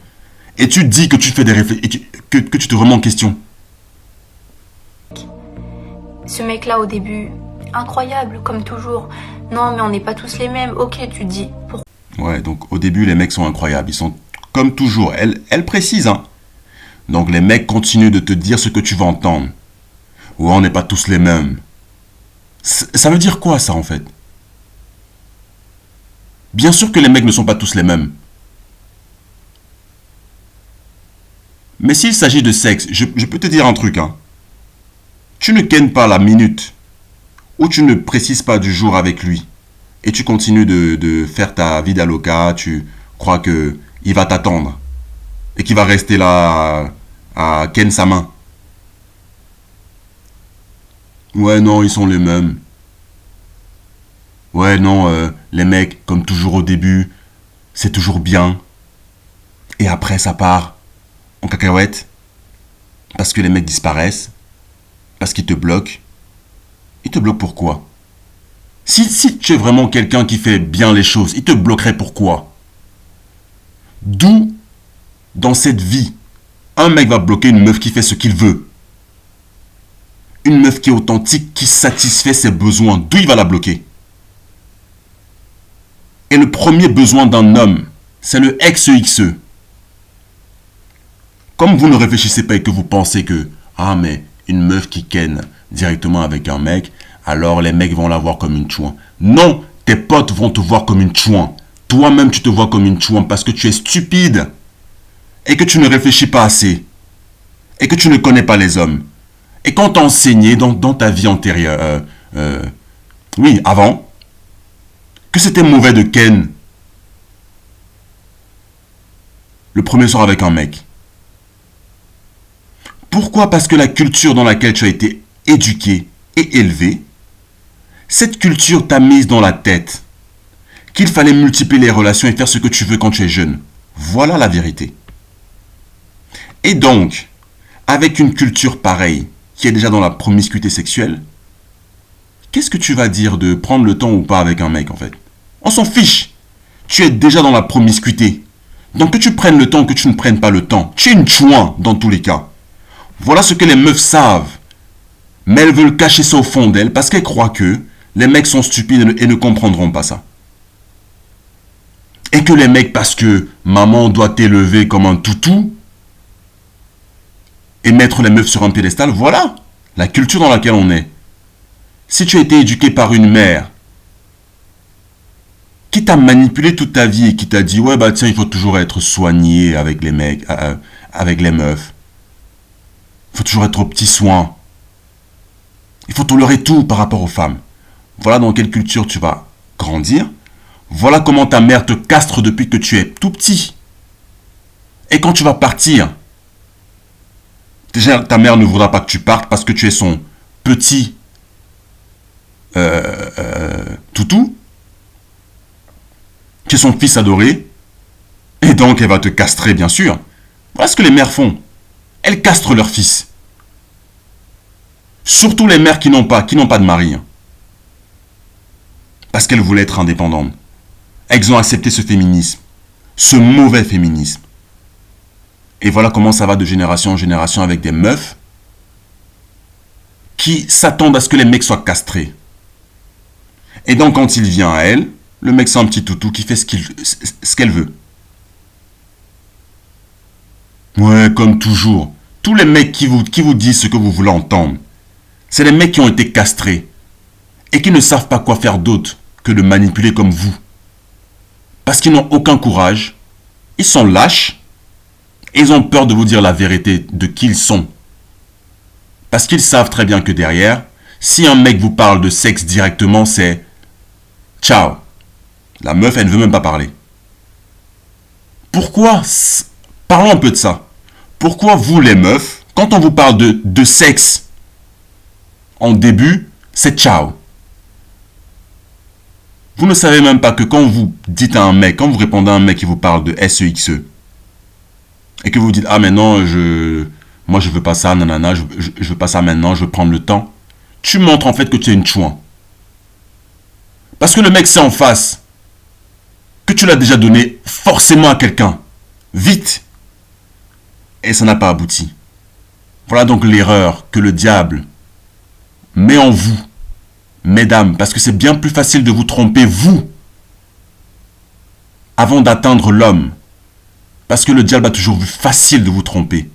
Et tu dis que tu fais des réflexions, que tu te remets en question. Ce mec-là au début, incroyable comme toujours. Non mais on n'est pas tous les mêmes. Ok, tu dis. Pourquoi? Ouais, donc au début les mecs sont incroyables. Ils sont comme toujours. Elle précise, hein. Donc les mecs continuent de te dire ce que tu vas entendre. Ouais, on n'est pas tous les mêmes. Ça veut dire quoi ça en fait? Bien sûr que les mecs ne sont pas tous les mêmes. Mais s'il s'agit de sexe, je peux te dire un truc, hein. Tu ne kennes pas la minute où tu ne précises pas du jour avec lui et tu continues de faire ta vie d'aloca, tu crois que il va t'attendre et qu'il va rester là à ken sa main. Ouais, non, ils sont les mêmes. Ouais, non, les mecs, comme toujours au début, c'est toujours bien. Et après, ça part en cacahuète. Parce que les mecs disparaissent. Parce qu'ils te bloquent. Ils te bloquent pourquoi? Si tu es vraiment quelqu'un qui fait bien les choses, ils te bloqueraient pourquoi? D'où, dans cette vie, un mec va bloquer une meuf qui fait ce qu'il veut? Une meuf qui est authentique, qui satisfait ses besoins, d'où il va la bloquer? Et le premier besoin d'un homme, c'est le XEXE. Comme vous ne réfléchissez pas et que vous pensez que, ah mais une meuf qui ken directement avec un mec, alors les mecs vont la voir comme une chouin. Non, tes potes vont te voir comme une chouin. Toi-même tu te vois comme une chouin parce que tu es stupide. Et que tu ne réfléchis pas assez. Et que tu ne connais pas les hommes. Et quand t'as enseigné dans ta vie antérieure, oui, avant, que c'était mauvais de ken le premier soir avec un mec. Pourquoi? Parce que la culture dans laquelle tu as été éduqué et élevé, cette culture t'a mise dans la tête qu'il fallait multiplier les relations et faire ce que tu veux quand tu es jeune. Voilà la vérité. Et donc, avec une culture pareille, qui est déjà dans la promiscuité sexuelle, qu'est-ce que tu vas dire de prendre le temps ou pas avec un mec en fait? On s'en fiche. Tu es déjà dans la promiscuité. Donc que tu prennes le temps ou que tu ne prennes pas le temps, tu es une chouin dans tous les cas. Voilà ce que les meufs savent. Mais elles veulent cacher ça au fond d'elles parce qu'elles croient que les mecs sont stupides et ne comprendront pas ça. Et que les mecs, parce que maman doit t'élever comme un toutou et mettre les meufs sur un piédestal, voilà la culture dans laquelle on est. Si tu as été éduqué par une mère qui t'a manipulé toute ta vie et qui t'a dit ouais bah tiens il faut toujours être soigné avec les mecs, avec les meufs. Il faut toujours être au petit soin. Il faut tolérer tout par rapport aux femmes. Voilà dans quelle culture tu vas grandir. Voilà comment ta mère te castre depuis que tu es tout petit. Et quand tu vas partir, déjà ta mère ne voudra pas que tu partes parce que tu es son petit toutou. Tu es son fils adoré. Et donc elle va te castrer bien sûr. Voilà ce que les mères font. Elles castrent leurs fils. Surtout les mères qui n'ont pas de mari. Parce qu'elles voulaient être indépendantes. Elles ont accepté ce féminisme. Ce mauvais féminisme. Et voilà comment ça va de génération en génération avec des meufs qui s'attendent à ce que les mecs soient castrés. Et donc quand il vient à elle, le mec c'est un petit toutou qui fait ce qu'elle veut. Ouais, comme toujours. Tous les mecs qui vous disent ce que vous voulez entendre, c'est les mecs qui ont été castrés et qui ne savent pas quoi faire d'autre que de manipuler comme vous. Parce qu'ils n'ont aucun courage, ils sont lâches et ils ont peur de vous dire la vérité de qui ils sont. Parce qu'ils savent très bien que derrière, si un mec vous parle de sexe directement, c'est ciao. La meuf, elle ne veut même pas parler. Pourquoi? Parlons un peu de ça. Pourquoi vous, les meufs, quand on vous parle de sexe en début, c'est ciao. Vous ne savez même pas que quand vous dites à un mec, quand vous répondez à un mec qui vous parle de sexe, et que vous dites, ah mais non, moi je veux pas ça, nanana, je veux pas ça maintenant, je veux prendre le temps, tu montres en fait que tu es une chouin. Parce que le mec c'est en face, que tu l'as déjà donné forcément à quelqu'un, vite, et ça n'a pas abouti. Voilà donc l'erreur que le diable met en vous, mesdames, parce que c'est bien plus facile de vous tromper vous, avant d'atteindre l'homme. Parce que le diable a toujours vu facile de vous tromper,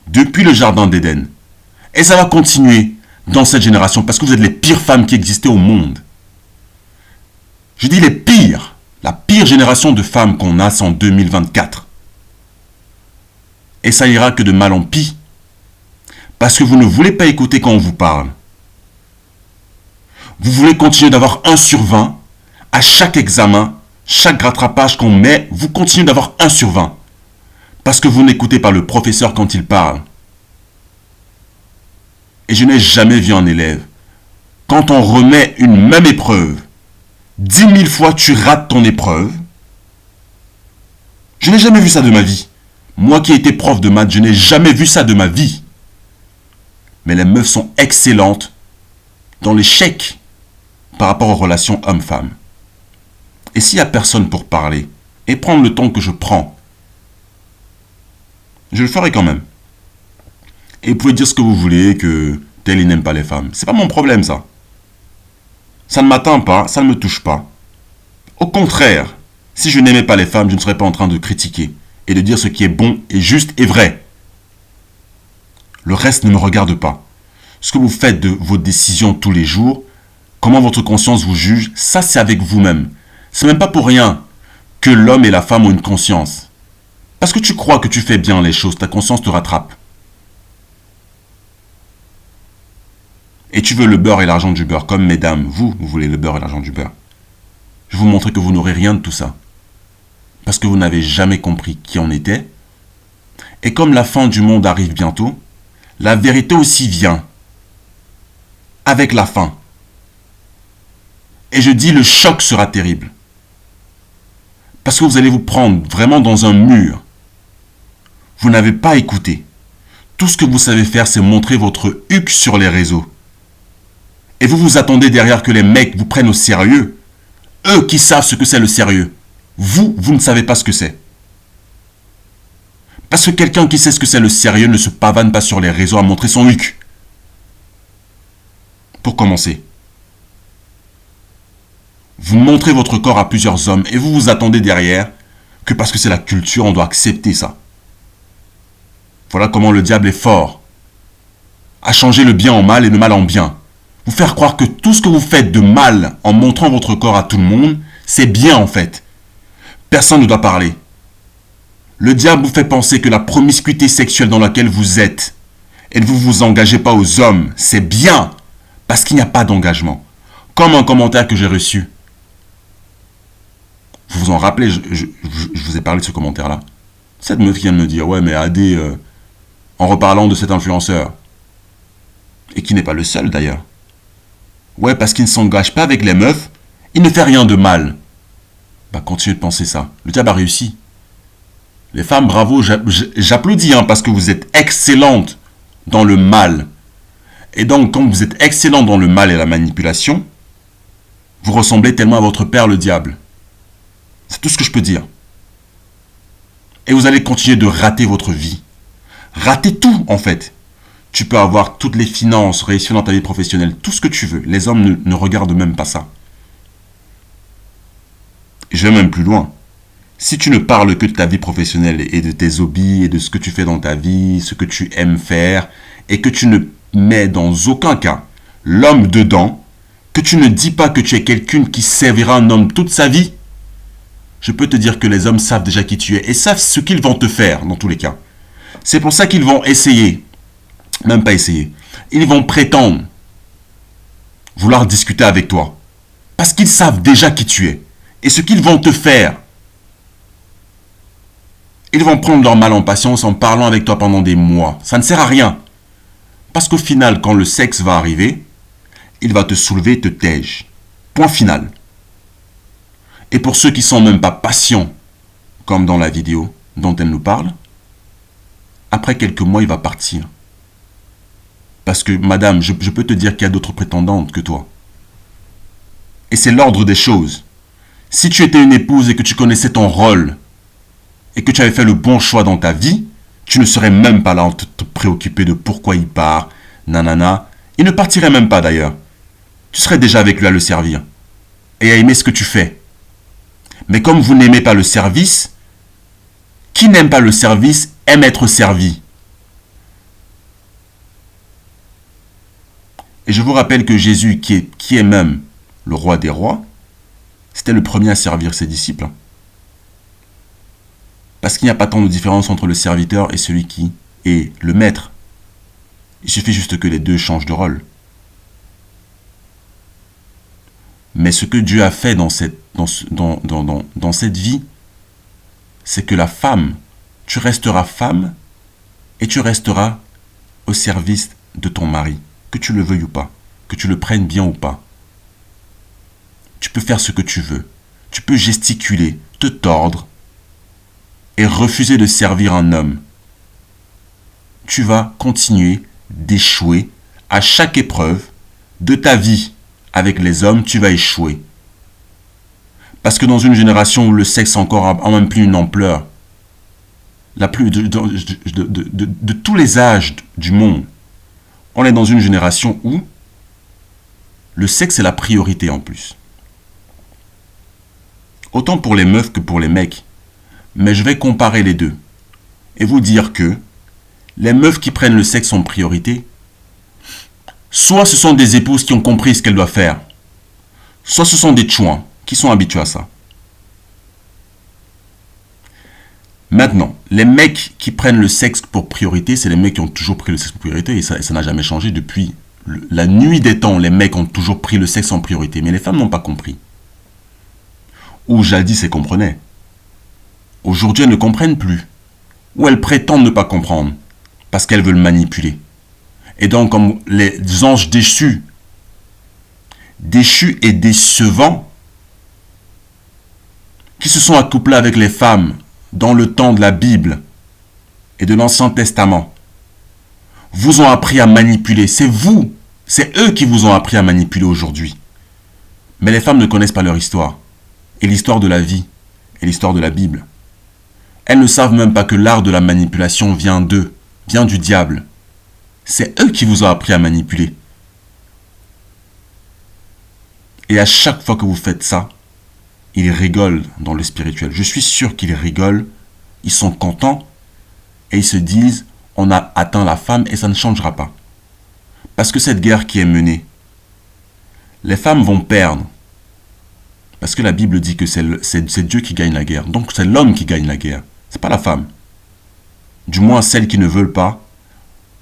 depuis le jardin d'Éden. Et ça va continuer dans cette génération, parce que vous êtes les pires femmes qui existaient au monde. Je dis les pires. La pire génération de femmes qu'on a, c'est en 2024. Et ça ira que de mal en pis. Parce que vous ne voulez pas écouter quand on vous parle. Vous voulez continuer d'avoir 1 sur 20. À chaque examen, chaque rattrapage qu'on met, vous continuez d'avoir 1 sur 20. Parce que vous n'écoutez pas le professeur quand il parle. Et je n'ai jamais vu un élève, quand on remet une même épreuve, 10 000 fois tu rates ton épreuve. Je n'ai jamais vu ça de ma vie. Moi qui ai été prof de maths, je n'ai jamais vu ça de ma vie. Mais les meufs sont excellentes dans l'échec par rapport aux relations homme-femme. Et s'il n'y a personne pour parler et prendre le temps que je prends, je le ferai quand même. Et vous pouvez dire ce que vous voulez, que tel il n'aime pas les femmes. C'est pas mon problème ça. Ça ne m'atteint pas, ça ne me touche pas. Au contraire, si je n'aimais pas les femmes, je ne serais pas en train de critiquer et de dire ce qui est bon et juste et vrai. Le reste ne me regarde pas. Ce que vous faites de vos décisions tous les jours, comment votre conscience vous juge, ça c'est avec vous-même. C'est même pas pour rien que l'homme et la femme ont une conscience. Parce que tu crois que tu fais bien les choses, ta conscience te rattrape. Et tu veux le beurre et l'argent du beurre, comme mesdames, vous voulez le beurre et l'argent du beurre. Je vais vous montrer que vous n'aurez rien de tout ça. Parce que vous n'avez jamais compris qui on était. Et comme la fin du monde arrive bientôt, la vérité aussi vient. Avec la fin. Et je dis le choc sera terrible. Parce que vous allez vous prendre vraiment dans un mur. Vous n'avez pas écouté. Tout ce que vous savez faire, c'est montrer votre huc sur les réseaux. Et vous vous attendez derrière que les mecs vous prennent au sérieux. Eux qui savent ce que c'est le sérieux. Vous ne savez pas ce que c'est. Parce que quelqu'un qui sait ce que c'est le sérieux ne se pavane pas sur les réseaux à montrer son huc. Pour commencer. Vous montrez votre corps à plusieurs hommes et vous vous attendez derrière que parce que c'est la culture, on doit accepter ça. Voilà comment le diable est fort. À changer le bien en mal et le mal en bien. Vous faire croire que tout ce que vous faites de mal en montrant votre corps à tout le monde, c'est bien en fait. Personne ne doit parler. Le diable vous fait penser que la promiscuité sexuelle dans laquelle vous êtes et ne vous engagez pas aux hommes, c'est bien parce qu'il n'y a pas d'engagement. Comme un commentaire que j'ai reçu. Vous vous en rappelez, je vous ai parlé de ce commentaire-là. Cette meuf qui vient de me dire, ouais mais Adé, en reparlant de cet influenceur, et qui n'est pas le seul d'ailleurs. Ouais, parce qu'il ne s'engage pas avec les meufs, il ne fait rien de mal. Bah continuez de penser ça. Le diable a réussi. Les femmes, bravo, j'applaudis parce que vous êtes excellentes dans le mal. Et donc, quand vous êtes excellentes dans le mal et la manipulation, vous ressemblez tellement à votre père, le diable. C'est tout ce que je peux dire. Et vous allez continuer de rater votre vie rater tout en fait. Tu peux avoir toutes les finances, réussir dans ta vie professionnelle, tout ce que tu veux. Les hommes ne regardent même pas ça. Je vais même plus loin. Si tu ne parles que de ta vie professionnelle et de tes hobbies et de ce que tu fais dans ta vie, ce que tu aimes faire, et que tu ne mets dans aucun cas l'homme dedans, que tu ne dis pas que tu es quelqu'un qui servira un homme toute sa vie, je peux te dire que les hommes savent déjà qui tu es et savent ce qu'ils vont te faire dans tous les cas. C'est pour ça qu'ils vont essayer, même pas essayer, ils vont prétendre vouloir discuter avec toi. Parce qu'ils savent déjà qui tu es et ce qu'ils vont te faire. Ils vont prendre leur mal en patience en parlant avec toi pendant des mois. Ça ne sert à rien. Parce qu'au final, quand le sexe va arriver, il va te soulever, te tège. Point final. Et pour ceux qui sont même pas patients, comme dans la vidéo dont elle nous parle, après quelques mois, il va partir. Parce que, madame, je peux te dire qu'il y a d'autres prétendantes que toi. Et c'est l'ordre des choses. Si tu étais une épouse et que tu connaissais ton rôle, et que tu avais fait le bon choix dans ta vie, tu ne serais même pas là à te préoccuper de pourquoi il part, nanana. Il ne partirait même pas d'ailleurs. Tu serais déjà avec lui à le servir et à aimer ce que tu fais. Mais comme vous n'aimez pas le service, qui n'aime pas le service aime être servi. Et je vous rappelle que Jésus, qui est même le roi des rois, c'était le premier à servir ses disciples. Parce qu'il n'y a pas tant de différence entre le serviteur et celui qui est le maître. Il suffit juste que les deux changent de rôle. Mais ce que Dieu a fait dans cette vie, c'est que la femme, tu resteras femme et tu resteras au service de ton mari, que tu le veuilles ou pas, que tu le prennes bien ou pas. Tu peux faire ce que tu veux. Tu peux gesticuler, te tordre et refuser de servir un homme. Tu vas continuer d'échouer à chaque épreuve de ta vie. Avec les hommes, tu vas échouer. Parce que dans une génération où le sexe encore a même plus une ampleur, de tous les âges du monde, on est dans une génération où le sexe est la priorité en plus. Autant pour les meufs que pour les mecs. Mais je vais comparer les deux et vous dire que les meufs qui prennent le sexe en priorité, soit ce sont des épouses qui ont compris ce qu'elles doivent faire, soit ce sont des chouins qui sont habitués à ça. Maintenant, les mecs qui prennent le sexe pour priorité, c'est les mecs qui ont toujours pris le sexe pour priorité et ça n'a jamais changé depuis la nuit des temps. Les mecs ont toujours pris le sexe en priorité, mais les femmes n'ont pas compris. Ou jadis elles comprenaient. Aujourd'hui, elles ne comprennent plus. Ou elles prétendent ne pas comprendre parce qu'elles veulent manipuler. Et donc, comme les anges déchus et décevants, qui se sont accouplés avec les femmes dans le temps de la Bible et de l'Ancien Testament, vous ont appris à manipuler. C'est eux qui vous ont appris à manipuler aujourd'hui. Mais les femmes ne connaissent pas leur histoire, et l'histoire de la vie, et l'histoire de la Bible. Elles ne savent même pas que l'art de la manipulation vient d'eux, vient du diable. C'est eux qui vous ont appris à manipuler. Et à chaque fois que vous faites ça, ils rigolent dans le spirituel. Je suis sûr qu'ils rigolent, ils sont contents et ils se disent on a atteint la femme et ça ne changera pas. Parce que cette guerre qui est menée, les femmes vont perdre. Parce que la Bible dit que c'est Dieu qui gagne la guerre. Donc c'est l'homme qui gagne la guerre. C'est pas la femme. Du moins celles qui ne veulent pas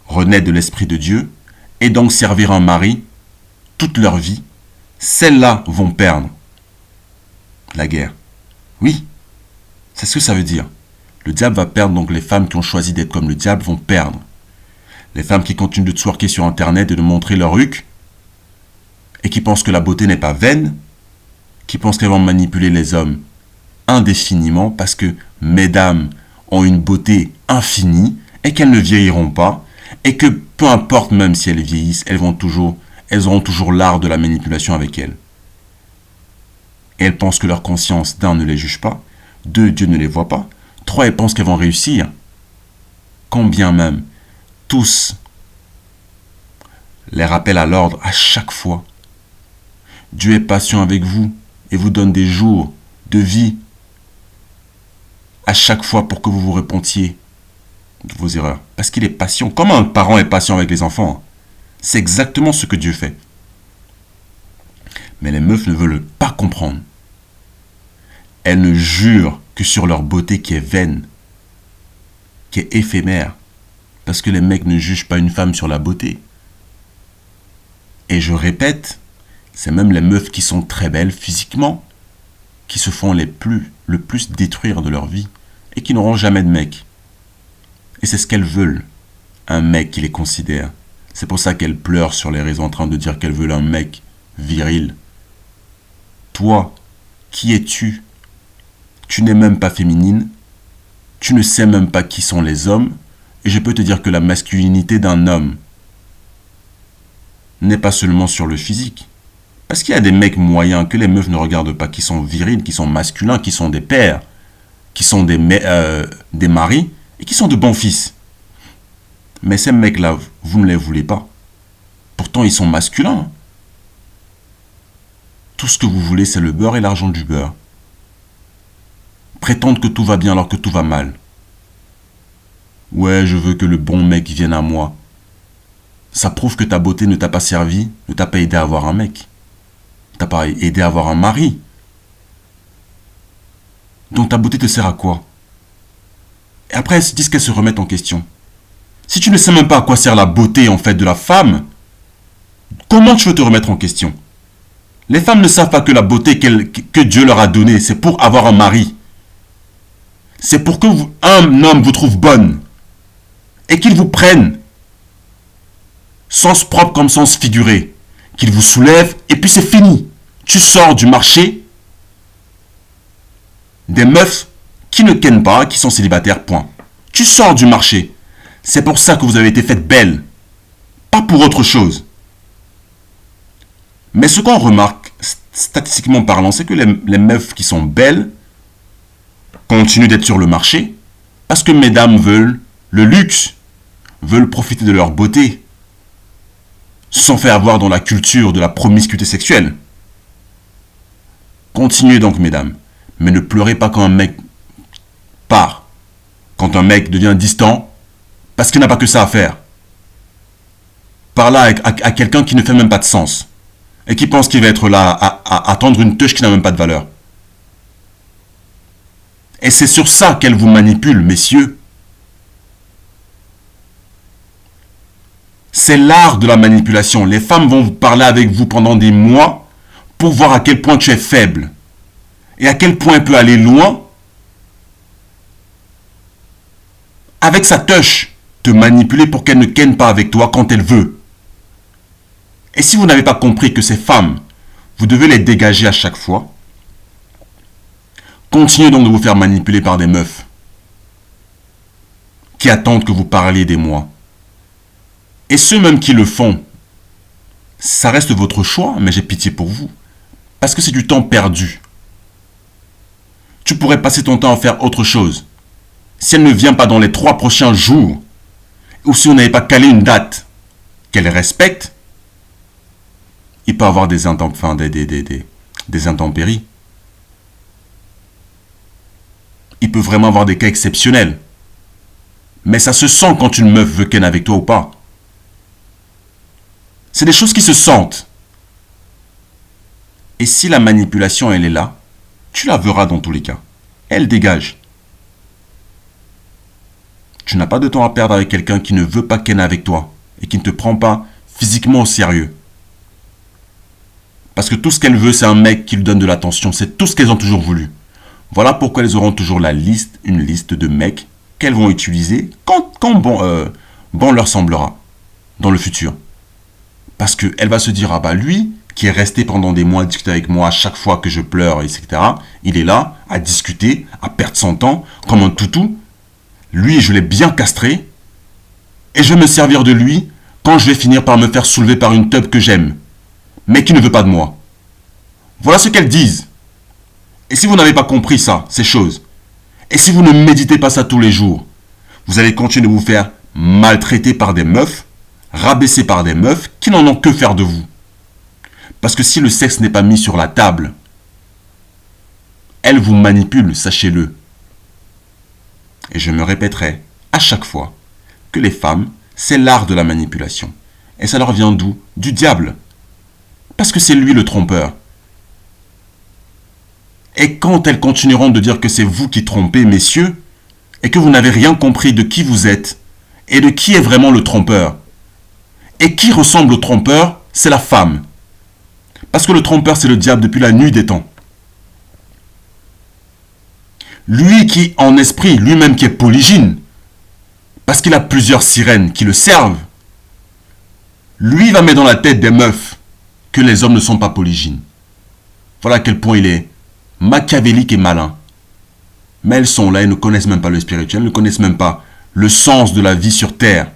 renaître de l'Esprit de Dieu et donc servir un mari toute leur vie, celles-là vont perdre la guerre. Oui, c'est ce que ça veut dire. Le diable va perdre, donc les femmes qui ont choisi d'être comme le diable vont perdre. Les femmes qui continuent de twerker sur Internet et de montrer leur huc et qui pensent que la beauté n'est pas vaine, qui pensent qu'elles vont manipuler les hommes indéfiniment parce que mesdames ont une beauté infinie et qu'elles ne vieilliront pas et que peu importe même si elles vieillissent, elles auront toujours l'art de la manipulation avec elles. Et elles pensent que leur conscience, d'un, ne les juge pas, deux, Dieu ne les voit pas, trois, elles pensent qu'elles vont réussir. quand bien même tous les rappellent à l'ordre à chaque fois. Dieu est patient avec vous et vous donne des jours de vie à chaque fois pour que vous vous repentiez de vos erreurs. Parce qu'il est patient. Comme un parent est patient avec les enfants, c'est exactement ce que Dieu fait. Mais les meufs ne veulent pas comprendre. Elles ne jurent que sur leur beauté qui est vaine, qui est éphémère. Parce que les mecs ne jugent pas une femme sur la beauté. Et je répète, c'est même les meufs qui sont très belles physiquement qui se font le plus détruire de leur vie et qui n'auront jamais de mec. Et c'est ce qu'elles veulent, un mec qui les considère. C'est pour ça qu'elles pleurent sur les réseaux en train de dire qu'elles veulent un mec viril. Toi, qui es-tu? Tu n'es même pas féminine, tu ne sais même pas qui sont les hommes, et je peux te dire que la masculinité d'un homme n'est pas seulement sur le physique. Parce qu'il y a des mecs moyens que les meufs ne regardent pas, qui sont virils, qui sont masculins, qui sont des pères, qui sont des maris, et qui sont de bons fils. Mais ces mecs-là, vous ne les voulez pas. Pourtant, ils sont masculins. Tout ce que vous voulez, c'est le beurre et l'argent du beurre. Prétendre que tout va bien alors que tout va mal. Ouais, je veux que le bon mec vienne à moi. Ça prouve que ta beauté ne t'a pas servi, ne t'a pas aidé à avoir un mec. Ne t'a pas aidé à avoir un mari. Donc ta beauté te sert à quoi? Et après, elles se disent qu'elles se remettent en question. Si tu ne sais même pas à quoi sert la beauté en fait de la femme, comment tu veux te remettre en question? Les femmes ne savent pas que la beauté que Dieu leur a donnée, c'est pour avoir un mari. C'est pour que un homme vous trouve bonne. Et qu'il vous prenne, sens propre comme sens figuré. Qu'il vous soulève et puis c'est fini. Tu sors du marché des meufs qui ne kennent pas, qui sont célibataires, point. Tu sors du marché. C'est pour ça que vous avez été faites belles. Pas pour autre chose. Mais ce qu'on remarque, statistiquement parlant, c'est que les meufs qui sont belles continuent d'être sur le marché parce que mesdames veulent le luxe, veulent profiter de leur beauté, se sont fait avoir dans la culture de la promiscuité sexuelle. Continuez donc, mesdames, mais ne pleurez pas quand un mec part, quand un mec devient distant, parce qu'il n'a pas que ça à faire. Parle à quelqu'un qui ne fait même pas de sens. Et qui pense qu'il va être là à attendre une touche qui n'a même pas de valeur. Et c'est sur ça qu'elle vous manipule, messieurs. C'est l'art de la manipulation. Les femmes vont parler avec vous pendant des mois pour voir à quel point tu es faible. Et à quel point elle peut aller loin avec sa touche, te manipuler pour qu'elle ne ken pas avec toi quand elle veut. Et si vous n'avez pas compris que ces femmes, vous devez les dégager à chaque fois, continuez donc de vous faire manipuler par des meufs qui attendent que vous parliez des mois. Et ceux même qui le font, ça reste votre choix, mais j'ai pitié pour vous. Parce que c'est du temps perdu. Tu pourrais passer ton temps à faire autre chose. Si elle ne vient pas dans les 3 prochains jours, ou si on n'avait pas calé une date qu'elle respecte, il peut y avoir des intempéries. Il peut vraiment avoir des cas exceptionnels. Mais ça se sent quand une meuf veut ken avec toi ou pas. C'est des choses qui se sentent. Et si la manipulation, elle est là, tu la verras dans tous les cas. Elle dégage. Tu n'as pas de temps à perdre avec quelqu'un qui ne veut pas ken avec toi et qui ne te prend pas physiquement au sérieux. Parce que tout ce qu'elle veut, c'est un mec qui lui donne de l'attention. C'est tout ce qu'elles ont toujours voulu. Voilà pourquoi elles auront toujours une liste de mecs qu'elles vont utiliser quand bon leur semblera dans le futur. Parce qu'elle va se dire, ah bah lui, qui est resté pendant des mois à discuter avec moi à chaque fois que je pleure, etc., il est là à discuter, à perdre son temps, comme un toutou. Lui, je l'ai bien castré, et je vais me servir de lui quand je vais finir par me faire soulever par une teub que j'aime, mais qui ne veut pas de moi. Voilà ce qu'elles disent. Et si vous n'avez pas compris ça, ces choses, et si vous ne méditez pas ça tous les jours, Vous allez continuer de vous faire maltraiter par des meufs, rabaisser par des meufs qui n'en ont que faire de vous. Parce que si le sexe n'est pas mis sur la table, elles vous manipulent, sachez-le. Et je me répéterai à chaque fois que les femmes, c'est l'art de la manipulation. Et ça leur vient d'où? Du diable. Parce que c'est lui le trompeur. Et quand elles continueront de dire que c'est vous qui trompez, messieurs, et que vous n'avez rien compris de qui vous êtes, et de qui est vraiment le trompeur, et qui ressemble au trompeur, c'est la femme. Parce que le trompeur, c'est le diable depuis la nuit des temps. Lui qui, en esprit, lui-même qui est polygyne, parce qu'il a plusieurs sirènes qui le servent, lui va mettre dans la tête des meufs que les hommes ne sont pas polygynes. Voilà à quel point il est machiavélique et malin. Mais elles sont là, elles ne connaissent même pas le spirituel, elles ne connaissent même pas le sens de la vie sur terre.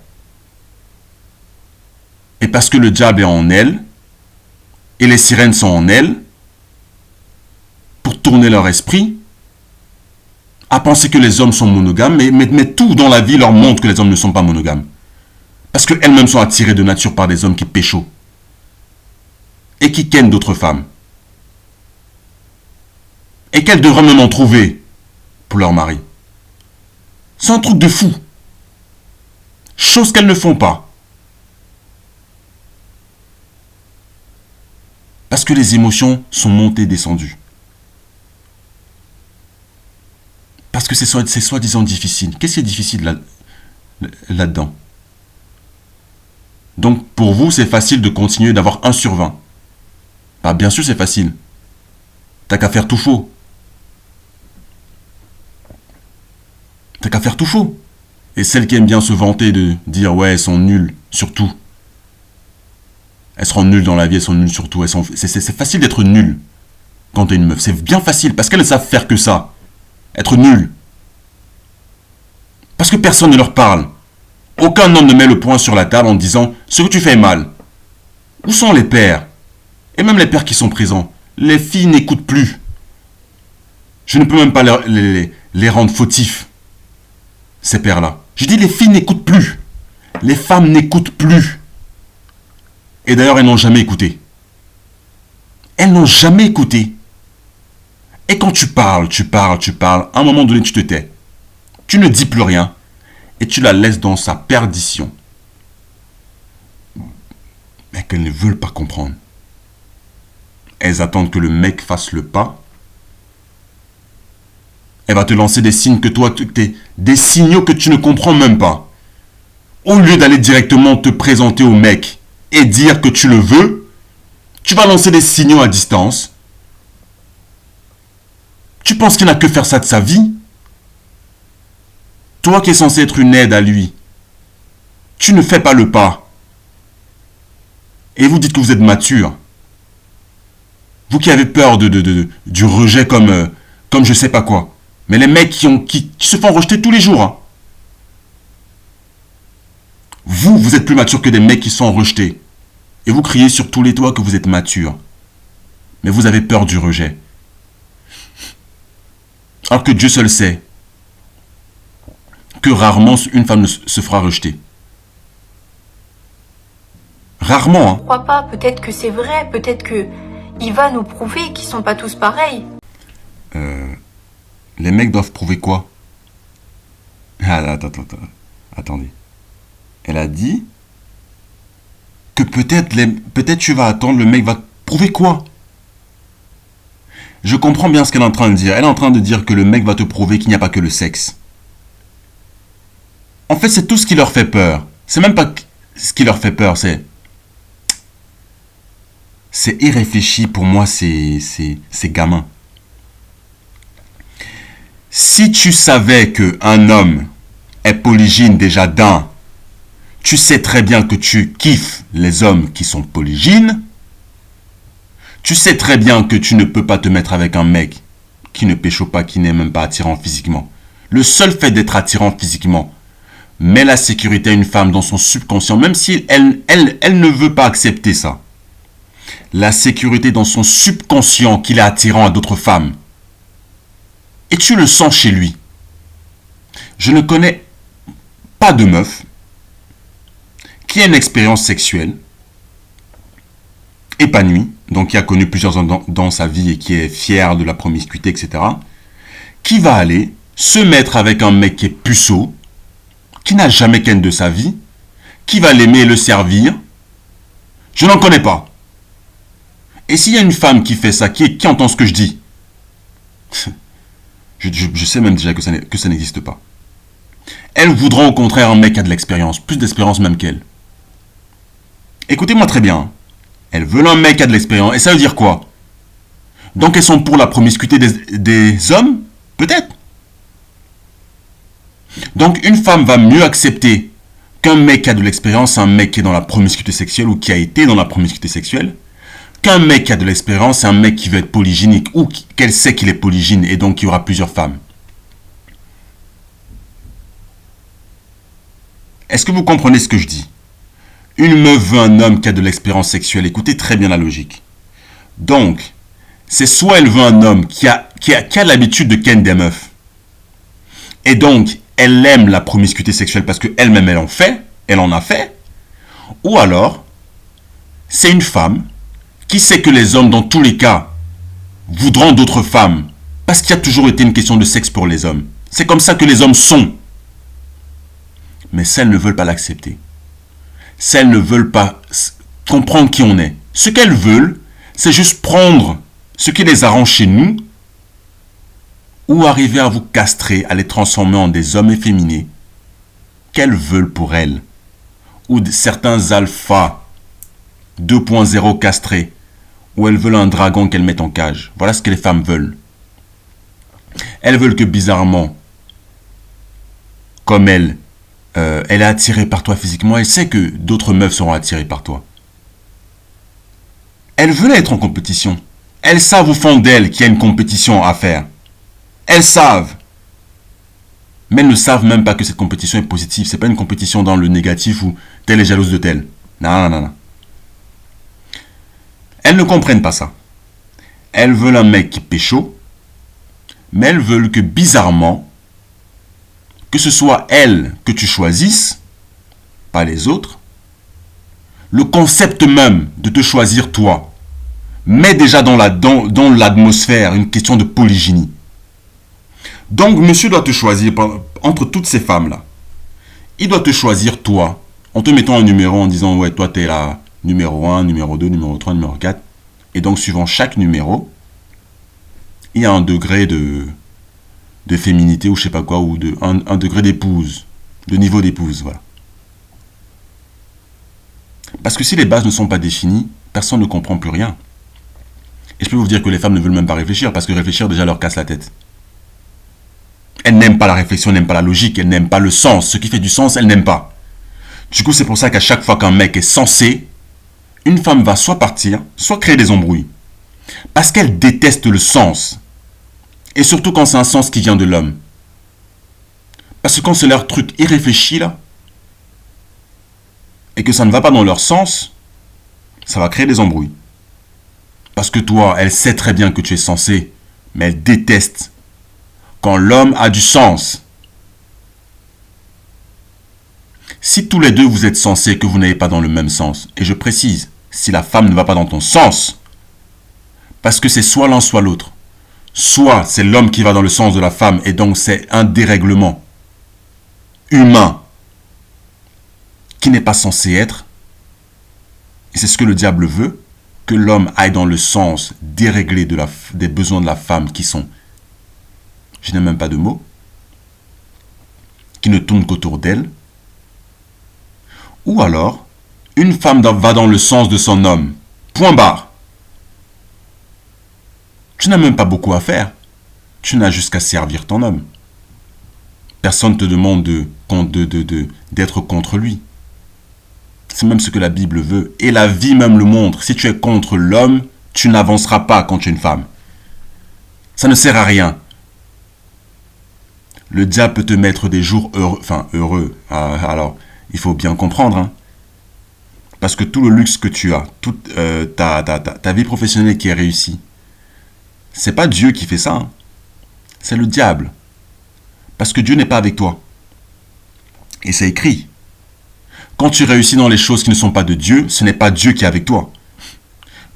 Et parce que le diable est en elles, et les sirènes sont en elles, pour tourner leur esprit, à penser que les hommes sont monogames, mais tout dans la vie leur montre que les hommes ne sont pas monogames. Parce qu'elles-mêmes sont attirées de nature par des hommes qui pécho. Et qui kennent d'autres femmes. Et qu'elles devraient même en trouver pour leur mari. C'est un truc de fou. Chose qu'elles ne font pas. Parce que les émotions sont montées et descendues. Parce que c'est soi-disant difficile. Qu'est-ce qui est difficile là-dedans? Donc pour vous, c'est facile de continuer d'avoir 1 sur 20. Bah, bien sûr, c'est facile. T'as qu'à faire tout faux. T'as qu'à faire tout faux. Et celles qui aiment bien se vanter de dire ouais, elles sont nulles sur tout. Elles seront nulles dans la vie, elles sont nulles sur tout. C'est facile d'être nul quand t'es une meuf. C'est bien facile parce qu'elles ne savent faire que ça. Être nul. Parce que personne ne leur parle. Aucun homme ne met le poing sur la table en disant « Ce que tu fais est mal ». Où sont les pères? Et même les pères qui sont présents. Les filles n'écoutent plus. Je ne peux même pas les rendre fautifs, ces pères-là. Je dis les filles n'écoutent plus. Les femmes n'écoutent plus. Et d'ailleurs, elles n'ont jamais écouté. Elles n'ont jamais écouté. Et quand tu parles, à un moment donné, tu te tais. Tu ne dis plus rien. Et tu la laisses dans sa perdition. Mais qu'elles ne veulent pas comprendre. Elles attendent que le mec fasse le pas. Elle va te lancer des signes que toi, des signaux que tu ne comprends même pas. Au lieu d'aller directement te présenter au mec et dire que tu le veux, tu vas lancer des signaux à distance. Tu penses qu'il n'a que faire ça de sa vie? Toi qui es censé être une aide à lui, tu ne fais pas le pas. Et vous dites que vous êtes mature. Vous qui avez peur du rejet comme je sais pas quoi. Mais les mecs qui se font rejeter tous les jours. Hein. Vous êtes plus mature que des mecs qui sont rejetés. Et vous criez sur tous les toits que vous êtes mature. Mais vous avez peur du rejet. Alors que Dieu seul sait que rarement une femme se fera rejeter. Rarement. Hein. Pourquoi pas? Peut-être que c'est vrai, peut-être que il va nous prouver qu'ils sont pas tous pareils. Les mecs doivent prouver quoi? Attendez. Elle a dit que peut-être tu vas attendre, le mec va prouver quoi? Je comprends bien ce qu'elle est en train de dire. Elle est en train de dire que le mec va te prouver qu'il n'y a pas que le sexe. En fait, c'est tout ce qui leur fait peur. C'est même pas ce qui leur fait peur, c'est irréfléchi. Pour moi, c'est gamin. Si tu savais qu'un homme est polygyne déjà d'un, tu sais très bien que tu kiffes les hommes qui sont polygynes. Tu sais très bien que tu ne peux pas te mettre avec un mec qui ne pécho pas, qui n'est même pas attirant physiquement. Le seul fait d'être attirant physiquement met la sécurité à une femme dans son subconscient, même si elle ne veut pas accepter ça. La sécurité dans son subconscient qu'il est attirant à d'autres femmes. Et tu le sens chez lui. Je ne connais pas de meuf, qui a une expérience sexuelle épanouie, donc qui a connu plusieurs hommes dans sa vie et qui est fier de la promiscuité, etc., qui va aller se mettre avec un mec qui est puceau, qui n'a jamais ken de sa vie, qui va l'aimer et le servir. Je n'en connais pas. Et s'il y a une femme qui fait ça, qui entend ce que je dis, je sais même déjà que ça n'existe pas. Elles voudront au contraire un mec qui a de l'expérience, plus d'expérience même qu'elle. Écoutez-moi très bien. Elles veulent un mec qui a de l'expérience. Et ça veut dire quoi? Donc elles sont pour la promiscuité des hommes? Peut-être. Donc une femme va mieux accepter qu'un mec qui a de l'expérience, un mec qui est dans la promiscuité sexuelle ou qui a été dans la promiscuité sexuelle, qu'un mec qui a de l'expérience, un mec qui veut être polygynique ou qu'elle sait qu'il est polygyne et donc il y aura plusieurs femmes. Est-ce que vous comprenez ce que je dis? Une meuf veut un homme qui a de l'expérience sexuelle. Écoutez très bien la logique. Donc, c'est soit elle veut un homme qui a l'habitude de ken des meufs. Et donc, elle aime la promiscuité sexuelle parce qu'elle-même, elle en a fait. Ou alors, c'est une femme qui sait que les hommes, dans tous les cas, voudront d'autres femmes. Parce qu'il y a toujours été une question de sexe pour les hommes. C'est comme ça que les hommes sont. Mais celles ne veulent pas l'accepter. Celles ne veulent pas comprendre qui on est. Ce qu'elles veulent, c'est juste prendre ce qui les arrange chez nous ou arriver à vous castrer, à les transformer en des hommes efféminés qu'elles veulent pour elles. Ou certains alphas 2.0 castrés, où elles veulent un dragon qu'elles mettent en cage. Voilà ce que les femmes veulent. Elles veulent que bizarrement, comme elle est attirée par toi physiquement, elle sait que d'autres meufs seront attirées par toi. Elles veulent être en compétition. Elles savent au fond d'elles qu'il y a une compétition à faire. Elles savent. Mais elles ne savent même pas que cette compétition est positive. Ce n'est pas une compétition dans le négatif où telle est jalouse de telle. Non. Elles ne comprennent pas ça. Elles veulent un mec qui pécho, mais elles veulent que bizarrement, que ce soit elle que tu choisisses, pas les autres, le concept même de te choisir toi met déjà dans l'atmosphère une question de polygynie. Donc monsieur doit te choisir entre toutes ces femmes-là. Il doit te choisir toi, en te mettant un numéro, en disant ouais, toi t'es la numéro 1, numéro 2, numéro 3, numéro 4. Et donc suivant chaque numéro, il y a un degré de féminité ou je sais pas quoi, ou un degré d'épouse, de niveau d'épouse, voilà. Parce que si les bases ne sont pas définies, personne ne comprend plus rien. Et je peux vous dire que les femmes ne veulent même pas réfléchir, parce que réfléchir déjà leur casse la tête. Elles n'aiment pas la réflexion, elles n'aiment pas la logique, elles n'aiment pas le sens. Ce qui fait du sens, elles n'aiment pas. Du coup, c'est pour ça qu'à chaque fois qu'un mec est censé, une femme va soit partir, soit créer des embrouilles. Parce qu'elle déteste le sens. Et surtout quand c'est un sens qui vient de l'homme. Parce que quand c'est leur truc irréfléchi là, et que ça ne va pas dans leur sens, ça va créer des embrouilles. Parce que toi, elle sait très bien que tu es censé, mais elle déteste quand l'homme a du sens. Si tous les deux vous êtes censés que vous n'avez pas dans le même sens, et je précise, si la femme ne va pas dans ton sens, parce que c'est soit l'un soit l'autre, soit c'est l'homme qui va dans le sens de la femme, et donc c'est un dérèglement humain qui n'est pas censé être, et c'est ce que le diable veut, que l'homme aille dans le sens déréglé des besoins de la femme qui sont, je n'ai même pas de mots, qui ne tournent qu'autour d'elle, ou alors, une femme va dans le sens de son homme, point barre. Tu n'as même pas beaucoup à faire, tu n'as juste qu'à servir ton homme. Personne ne te demande d'être contre lui. C'est même ce que la Bible veut. Et la vie même le montre. Si tu es contre l'homme, tu n'avanceras pas quand tu es une femme. Ça ne sert à rien. Le diable peut te mettre des jours heureux. Alors, il faut bien comprendre. Hein. Parce que tout le luxe que tu as, toute ta vie professionnelle qui est réussie, c'est pas Dieu qui fait ça. Hein. C'est le diable. Parce que Dieu n'est pas avec toi. Et c'est écrit. Quand tu réussis dans les choses qui ne sont pas de Dieu, ce n'est pas Dieu qui est avec toi.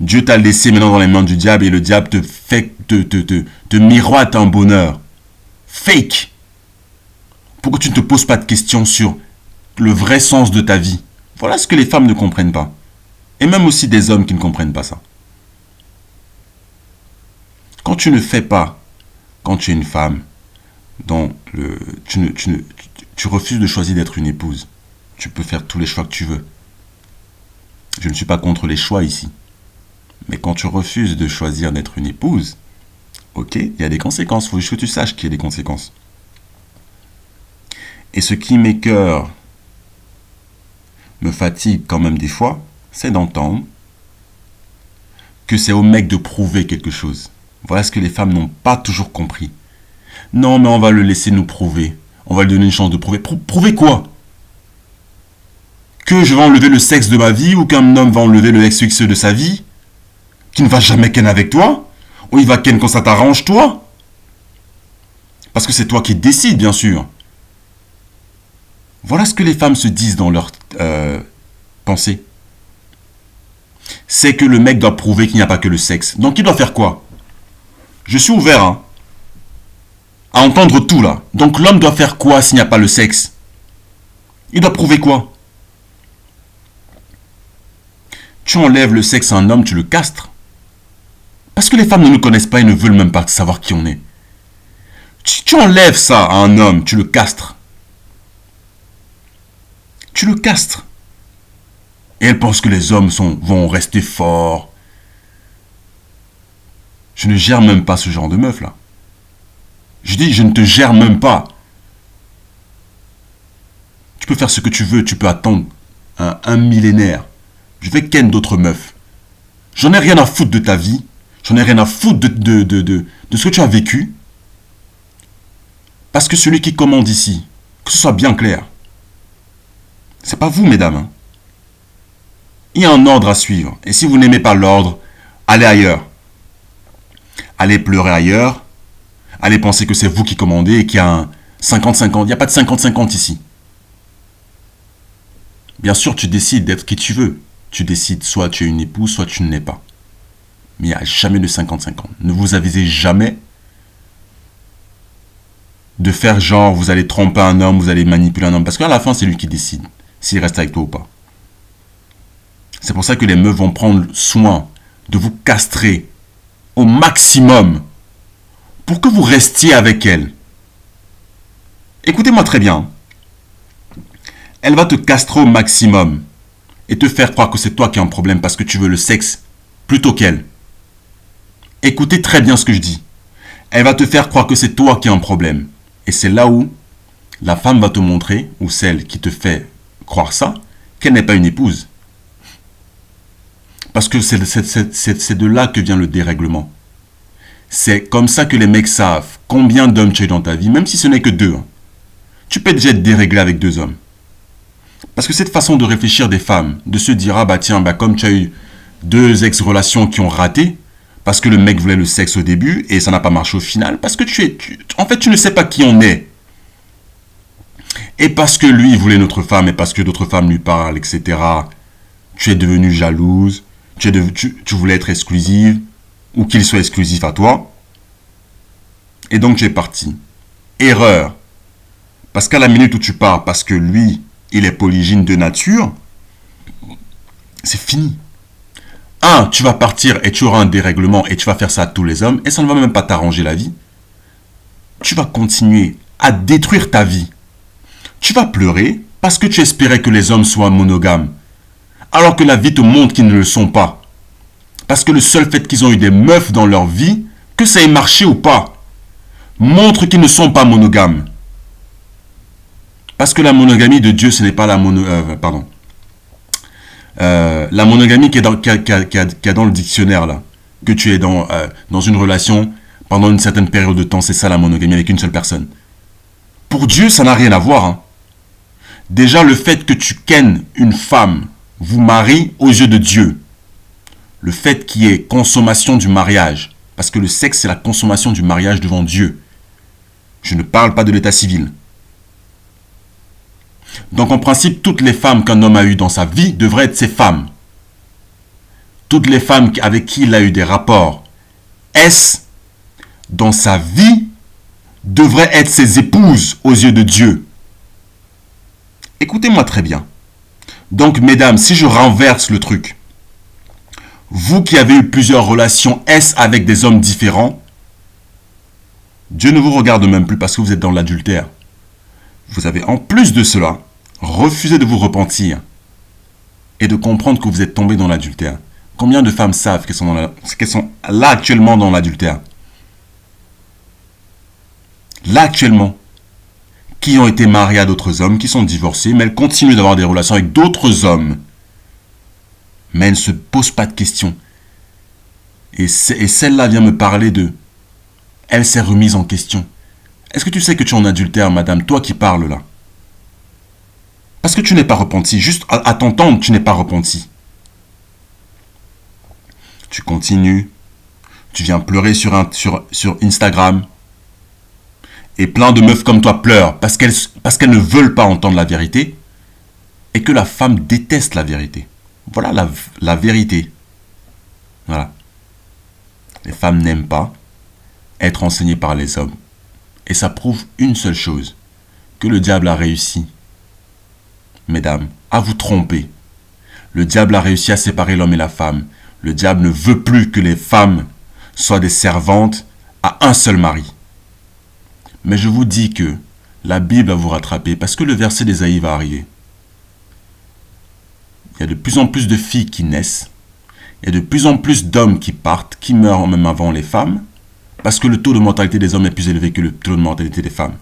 Dieu t'a laissé maintenant dans les mains du diable et le diable te miroite un bonheur. Fake. Pourquoi tu ne te poses pas de questions sur le vrai sens de ta vie? Voilà ce que les femmes ne comprennent pas. Et même aussi des hommes qui ne comprennent pas ça. Quand tu ne fais pas, quand tu es une femme, tu refuses de choisir d'être une épouse. Tu peux faire tous les choix que tu veux. Je ne suis pas contre les choix ici. Mais quand tu refuses de choisir d'être une épouse, ok, il y a des conséquences. Il faut juste que tu saches qu'il y a des conséquences. Et ce qui m'écoeure, me fatigue quand même des fois, c'est d'entendre que c'est au mec de prouver quelque chose. Voilà ce que les femmes n'ont pas toujours compris. Non, mais on va le laisser nous prouver. On va lui donner une chance de prouver. Prouver quoi? Que je vais enlever le sexe de ma vie ou qu'un homme va enlever le sexe de sa vie? Qui ne va jamais ken avec toi? Ou il va ken quand ça t'arrange toi? Parce que c'est toi qui décides, bien sûr. Voilà ce que les femmes se disent dans leur pensée. C'est que le mec doit prouver qu'il n'y a pas que le sexe. Donc il doit faire quoi? Je suis ouvert à entendre tout là. Donc l'homme doit faire quoi s'il n'y a pas le sexe? Il doit prouver quoi? Tu enlèves le sexe à un homme, tu le castres. Parce que les femmes ne nous connaissent pas et ne veulent même pas savoir qui on est. Tu enlèves ça à un homme, tu le castres. Tu le castres. Et elle pense que les hommes vont rester forts. Je ne gère même pas ce genre de meuf là. Je dis, je ne te gère même pas. Tu peux faire ce que tu veux, tu peux attendre un millénaire. Je vais ken d'autres meufs. J'en ai rien à foutre de ta vie. J'en ai rien à foutre de ce que tu as vécu. Parce que celui qui commande ici, que ce soit bien clair, c'est pas vous, mesdames. Il y a un ordre à suivre. Et si vous n'aimez pas l'ordre, allez ailleurs. Allez pleurer ailleurs. Allez penser que c'est vous qui commandez et qu'il y a un 50-50. Il n'y a pas de 50-50 ici. Bien sûr, tu décides d'être qui tu veux. Tu décides soit tu es une épouse, soit tu ne l'es pas. Mais il n'y a jamais de 50-50. Ne vous avisez jamais de faire genre, vous allez tromper un homme, vous allez manipuler un homme. Parce qu'à la fin, c'est lui qui décide s'il reste avec toi ou pas. C'est pour ça que les meufs vont prendre soin de vous castrer au maximum pour que vous restiez avec elles. Écoutez-moi très bien. Elle va te castrer au maximum et te faire croire que c'est toi qui as un problème parce que tu veux le sexe plutôt qu'elle. Écoutez très bien ce que je dis. Elle va te faire croire que c'est toi qui as un problème. Et c'est là où la femme va te montrer, ou celle qui te fait croire ça, qu'elle n'est pas une épouse. Parce que c'est de là que vient le dérèglement. C'est comme ça que les mecs savent combien d'hommes tu as dans ta vie, même si ce n'est que 2. Tu peux déjà être déréglé avec 2 hommes. Parce que cette façon de réfléchir des femmes, de se dire, ah bah tiens, bah comme tu as eu 2 ex-relations qui ont raté, parce que le mec voulait le sexe au début et ça n'a pas marché au final, parce que en fait tu ne sais pas qui on est. Et parce que lui voulait notre femme et parce que d'autres femmes lui parlent, etc. Tu es devenue jalouse, tu voulais être exclusive, ou qu'il soit exclusif à toi. Et donc tu es parti. Erreur. Parce qu'à la minute où tu pars, parce que lui, il est polygyne de nature, c'est fini. Tu vas partir et tu auras un dérèglement et tu vas faire ça à tous les hommes et ça ne va même pas t'arranger la vie. Tu vas continuer à détruire ta vie. Tu vas pleurer parce que tu espérais que les hommes soient monogames. Alors que la vie te montre qu'ils ne le sont pas. Parce que le seul fait qu'ils ont eu des meufs dans leur vie, que ça ait marché ou pas, montre qu'ils ne sont pas monogames. Parce que la monogamie de Dieu, ce n'est pas la la monogamie qui est dans le dictionnaire là, que tu es dans une relation pendant une certaine période de temps, c'est ça la monogamie avec une seule personne. Pour Dieu, ça n'a rien à voir. Déjà, le fait que tu kennes une femme vous marie aux yeux de Dieu. Le fait qu'il y ait consommation du mariage, parce que le sexe c'est la consommation du mariage devant Dieu. Je ne parle pas de l'état civil. Donc en principe, toutes les femmes qu'un homme a eues dans sa vie devraient être ses femmes. Toutes les femmes avec qui il a eu des rapports S dans sa vie devraient être ses épouses aux yeux de Dieu. Écoutez-moi très bien. Donc mesdames, si je renverse le truc, vous qui avez eu plusieurs relations S avec des hommes différents, Dieu ne vous regarde même plus parce que vous êtes dans l'adultère. Vous avez en plus de cela refusé de vous repentir et de comprendre que vous êtes tombé dans l'adultère. Combien de femmes savent qu'elles sont là actuellement dans l'adultère? Là actuellement, qui ont été mariées à d'autres hommes, qui sont divorcées, mais elles continuent d'avoir des relations avec d'autres hommes. Mais elles ne se posent pas de questions. Et celle-là vient me parler de... Elle s'est remise en question. Est-ce que tu sais que tu es en adultère, madame, toi qui parles là? Parce que tu n'es pas repenti. Juste à t'entendre, tu n'es pas repenti. Tu continues. Tu viens pleurer sur Instagram. Et plein de meufs comme toi pleurent parce qu'elles ne veulent pas entendre la vérité. Et que la femme déteste la vérité. Voilà la vérité. Voilà. Les femmes n'aiment pas être enseignées par les hommes. Et ça prouve une seule chose. Que le diable a réussi, mesdames, à vous tromper. Le diable a réussi à séparer l'homme et la femme. Le diable ne veut plus que les femmes soient des servantes à un seul mari. Mais je vous dis que la Bible va vous rattraper parce que le verset d'Ésaïe va arriver. Il y a de plus en plus de filles qui naissent. Il y a de plus en plus d'hommes qui partent, qui meurent même avant les femmes, parce que le taux de mortalité des hommes est plus élevé que le taux de mortalité des femmes.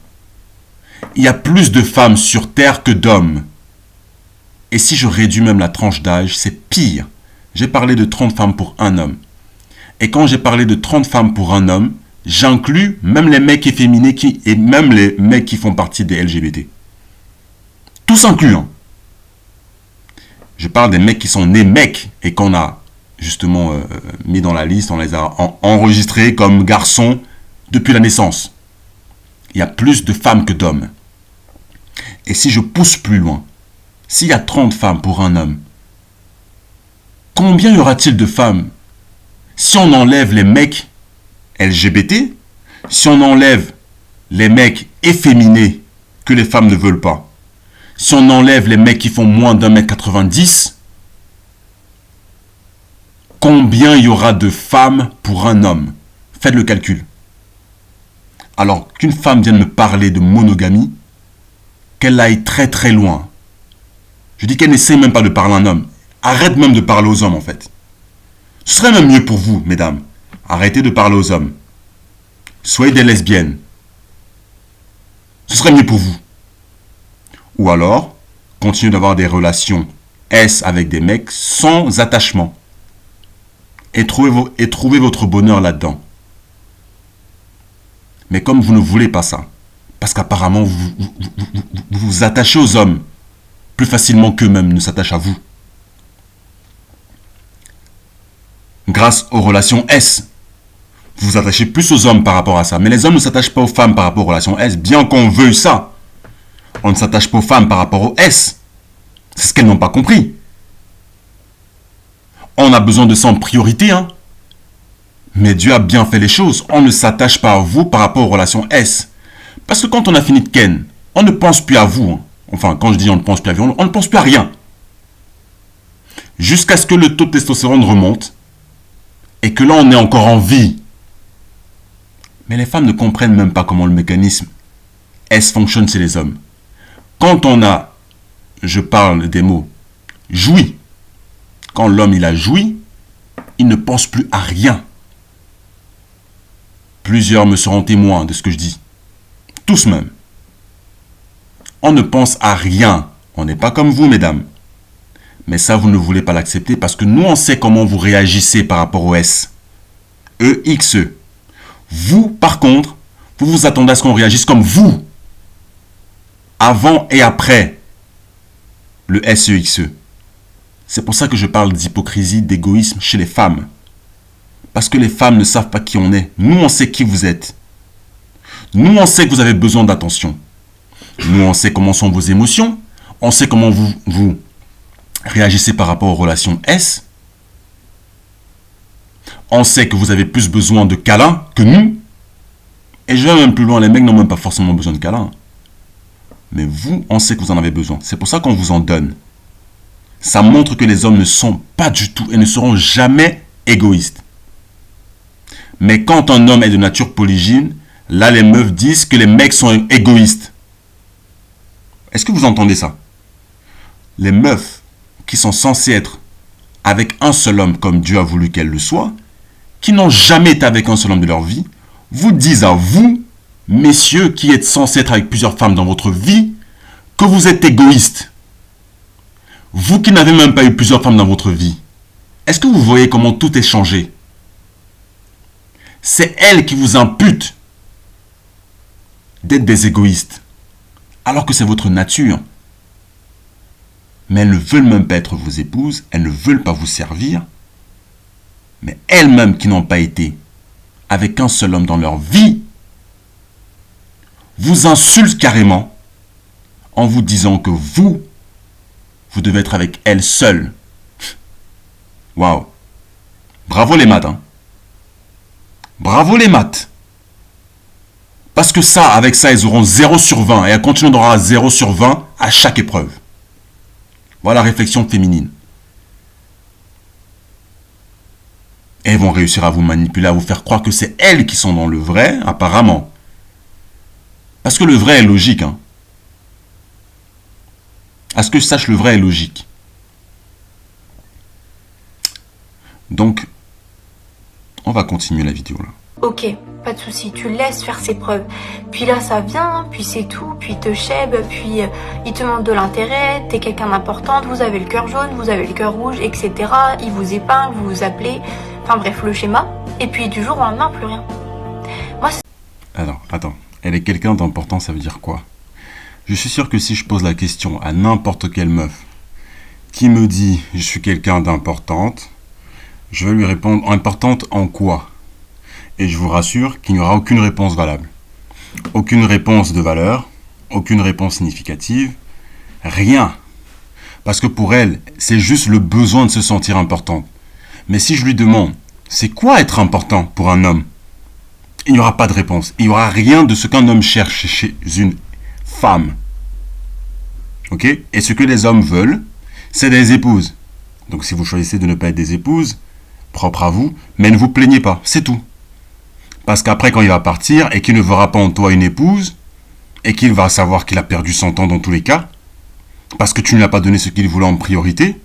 Il y a plus de femmes sur terre que d'hommes. Et si je réduis même la tranche d'âge, c'est pire. J'ai parlé de 30 femmes pour un homme. Et quand j'ai parlé de 30 femmes pour un homme, j'inclus même les mecs efféminés et même les mecs qui font partie des LGBT. Tous inclus. Hein. Je parle des mecs qui sont nés mecs et qu'on a justement mis dans la liste, on les a enregistrés comme garçons depuis la naissance. Il y a plus de femmes que d'hommes. Et si je pousse plus loin, s'il y a 30 femmes pour un homme, combien y aura-t-il de femmes si on enlève les mecs LGBT, si on enlève les mecs efféminés que les femmes ne veulent pas, si on enlève les mecs qui font moins d'1m90, combien il y aura de femmes pour un homme? Faites le calcul. Alors qu'une femme vienne me parler de monogamie, qu'elle aille très très loin. Je dis qu'elle n'essaie même pas de parler à un homme. Arrête même de parler aux hommes en fait. Ce serait même mieux pour vous, mesdames. Arrêtez de parler aux hommes. Soyez des lesbiennes. Ce serait mieux pour vous. Ou alors, continuez d'avoir des relations S avec des mecs sans attachement. Et trouvez votre bonheur là-dedans. Mais comme vous ne voulez pas ça, parce qu'apparemment vous vous attachez aux hommes plus facilement qu'eux-mêmes ne s'attachent à vous. Grâce aux relations S, vous vous attachez plus aux hommes par rapport à ça. Mais les hommes ne s'attachent pas aux femmes par rapport aux relations S, bien qu'on veuille ça. On ne s'attache pas aux femmes par rapport aux S. C'est ce qu'elles n'ont pas compris. On a besoin de ça en priorité, hein. Mais Dieu a bien fait les choses. On ne s'attache pas à vous par rapport aux relations S. Parce que quand on a fini de ken, on ne pense plus à vous. Hein. Enfin, quand je dis on ne pense plus à vous, on ne pense plus à rien. Jusqu'à ce que le taux de testostérone remonte et que là, on est encore en vie. Mais les femmes ne comprennent même pas comment le mécanisme S fonctionne chez les hommes. Quand on a, je parle des mots, joui, quand l'homme il a joui, il ne pense plus à rien. Plusieurs me seront témoins de ce que je dis. Tous même. On ne pense à rien. On n'est pas comme vous, mesdames. Mais ça, vous ne voulez pas l'accepter parce que nous, on sait comment vous réagissez par rapport au S. EXE. Vous, par contre, vous vous attendez à ce qu'on réagisse comme vous. Avant et après le SEXE. C'est pour ça que je parle d'hypocrisie, d'égoïsme chez les femmes. Parce que les femmes ne savent pas qui on est. Nous, on sait qui vous êtes. Nous, on sait que vous avez besoin d'attention. Nous, on sait comment sont vos émotions. On sait comment vous réagissez par rapport aux relations S. On sait que vous avez plus besoin de câlins que nous. Et je vais même plus loin, les mecs n'ont même pas forcément besoin de câlins. Mais vous, on sait que vous en avez besoin. C'est pour ça qu'on vous en donne. Ça montre que les hommes ne sont pas du tout et ne seront jamais égoïstes. Mais quand un homme est de nature polygyne, là les meufs disent que les mecs sont égoïstes. Est-ce que vous entendez ça? Les meufs qui sont censées être avec un seul homme comme Dieu a voulu qu'elles le soient, qui n'ont jamais été avec un seul homme de leur vie, vous disent à vous, messieurs qui êtes censés être avec plusieurs femmes dans votre vie, que vous êtes égoïstes. Vous qui n'avez même pas eu plusieurs femmes dans votre vie, est-ce que vous voyez comment tout est changé? C'est elles qui vous imputent d'être des égoïstes, alors que c'est votre nature. Mais elles ne veulent même pas être vos épouses, elles ne veulent pas vous servir, mais elles-mêmes qui n'ont pas été avec un seul homme dans leur vie, vous insultent carrément en vous disant que vous devez être avec elles seules. Waouh. Bravo les maths, hein. Bravo les maths. Parce que ça, avec ça, ils auront 0 sur 20 et elles continueront à 0 sur 20 à chaque épreuve. Voilà la réflexion féminine. Et elles vont réussir à vous manipuler, à vous faire croire que c'est elles qui sont dans le vrai, apparemment. Parce que le vrai est logique, hein. À ce que je sache, le vrai est logique. Donc, on va continuer la vidéo là. Ok, pas de souci, tu laisses faire ses preuves. Puis là, ça vient, puis c'est tout, puis il te chèbe, puis il te montre de l'intérêt, t'es quelqu'un d'important, vous avez le cœur jaune, vous avez le cœur rouge, etc. Il vous épingle, vous vous appelez, enfin bref, le schéma. Et puis du jour au lendemain, plus rien. Moi, alors, attends, elle est quelqu'un d'important, ça veut dire quoi? Je suis sûr que si je pose la question à n'importe quelle meuf qui me dit « je suis quelqu'un d'importante », je vais lui répondre « importante en quoi ?» Et je vous rassure qu'il n'y aura aucune réponse valable. Aucune réponse de valeur, aucune réponse significative, rien. Parce que pour elle, c'est juste le besoin de se sentir importante. Mais si je lui demande « c'est quoi être important pour un homme ?» Il n'y aura pas de réponse. Il n'y aura rien de ce qu'un homme cherche chez une femme. Ok? Et ce que les hommes veulent, c'est des épouses. Donc si vous choisissez de ne pas être des épouses, propre à vous, mais ne vous plaignez pas, c'est tout. Parce qu'après quand il va partir et qu'il ne verra pas en toi une épouse, et qu'il va savoir qu'il a perdu son temps dans tous les cas, parce que tu ne lui as pas donné ce qu'il voulait en priorité,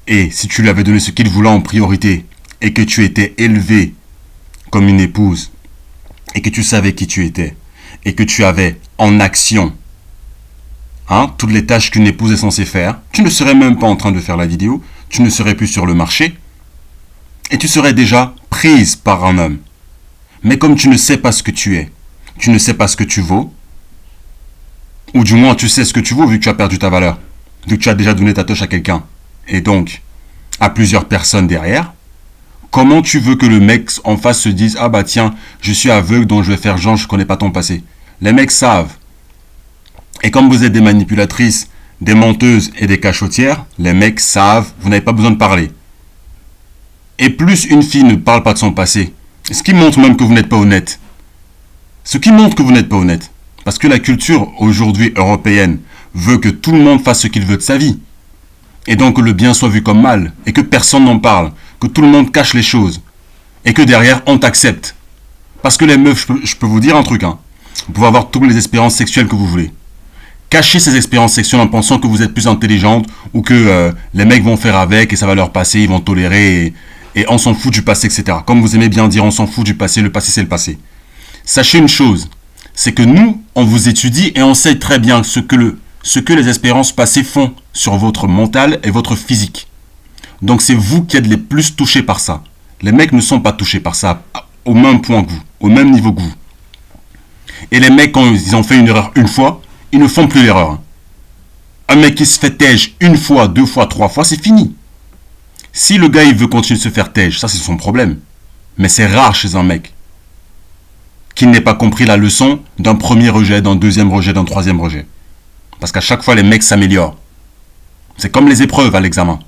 et si tu lui avais donné ce qu'il voulait en priorité, et que tu étais élevé comme une épouse, et que tu savais qui tu étais, et que tu avais en action toutes les tâches qu'une épouse est censée faire, tu ne serais même pas en train de faire la vidéo, tu ne serais plus sur le marché, et tu serais déjà prise par un homme. Mais comme tu ne sais pas ce que tu es, tu ne sais pas ce que tu vaux, ou du moins tu sais ce que tu vaux vu que tu as perdu ta valeur, vu que tu as déjà donné ta touche à quelqu'un, et donc à plusieurs personnes derrière, comment tu veux que le mec en face se dise « Ah bah tiens, je suis aveugle donc je vais faire genre je connais pas ton passé ». Les mecs savent. Et comme vous êtes des manipulatrices, des menteuses et des cachotières, les mecs savent, vous n'avez pas besoin de parler. Et plus une fille ne parle pas de son passé, ce qui montre même que vous n'êtes pas honnête. Ce qui montre que vous n'êtes pas honnête. Parce que la culture aujourd'hui européenne veut que tout le monde fasse ce qu'il veut de sa vie. Et donc que le bien soit vu comme mal, et que personne n'en parle, que tout le monde cache les choses, et que derrière on t'accepte. Parce que les meufs, je peux vous dire un truc, vous pouvez avoir toutes les expériences sexuelles que vous voulez. Cachez ces expériences sexuelles en pensant que vous êtes plus intelligente, ou que les mecs vont faire avec, et ça va leur passer, ils vont tolérer, et on s'en fout du passé, etc. Comme vous aimez bien dire, on s'en fout du passé, le passé c'est le passé. Sachez une chose, c'est que nous, on vous étudie et on sait très bien ce que les expériences passées font sur votre mental et votre physique. Donc c'est vous qui êtes les plus touchés par ça. Les mecs ne sont pas touchés par ça au même point que vous, au même niveau que vous. Et les mecs, quand ils ont fait une erreur une fois, ils ne font plus l'erreur. Un mec qui se fait tège une fois, 2 fois, 3 fois, c'est fini. Si le gars il veut continuer de se faire tège, ça c'est son problème. Mais c'est rare chez un mec qui n'ait pas compris la leçon d'un premier rejet, d'un deuxième rejet, d'un troisième rejet. Parce qu'à chaque fois, les mecs s'améliorent. C'est comme les épreuves à l'examen.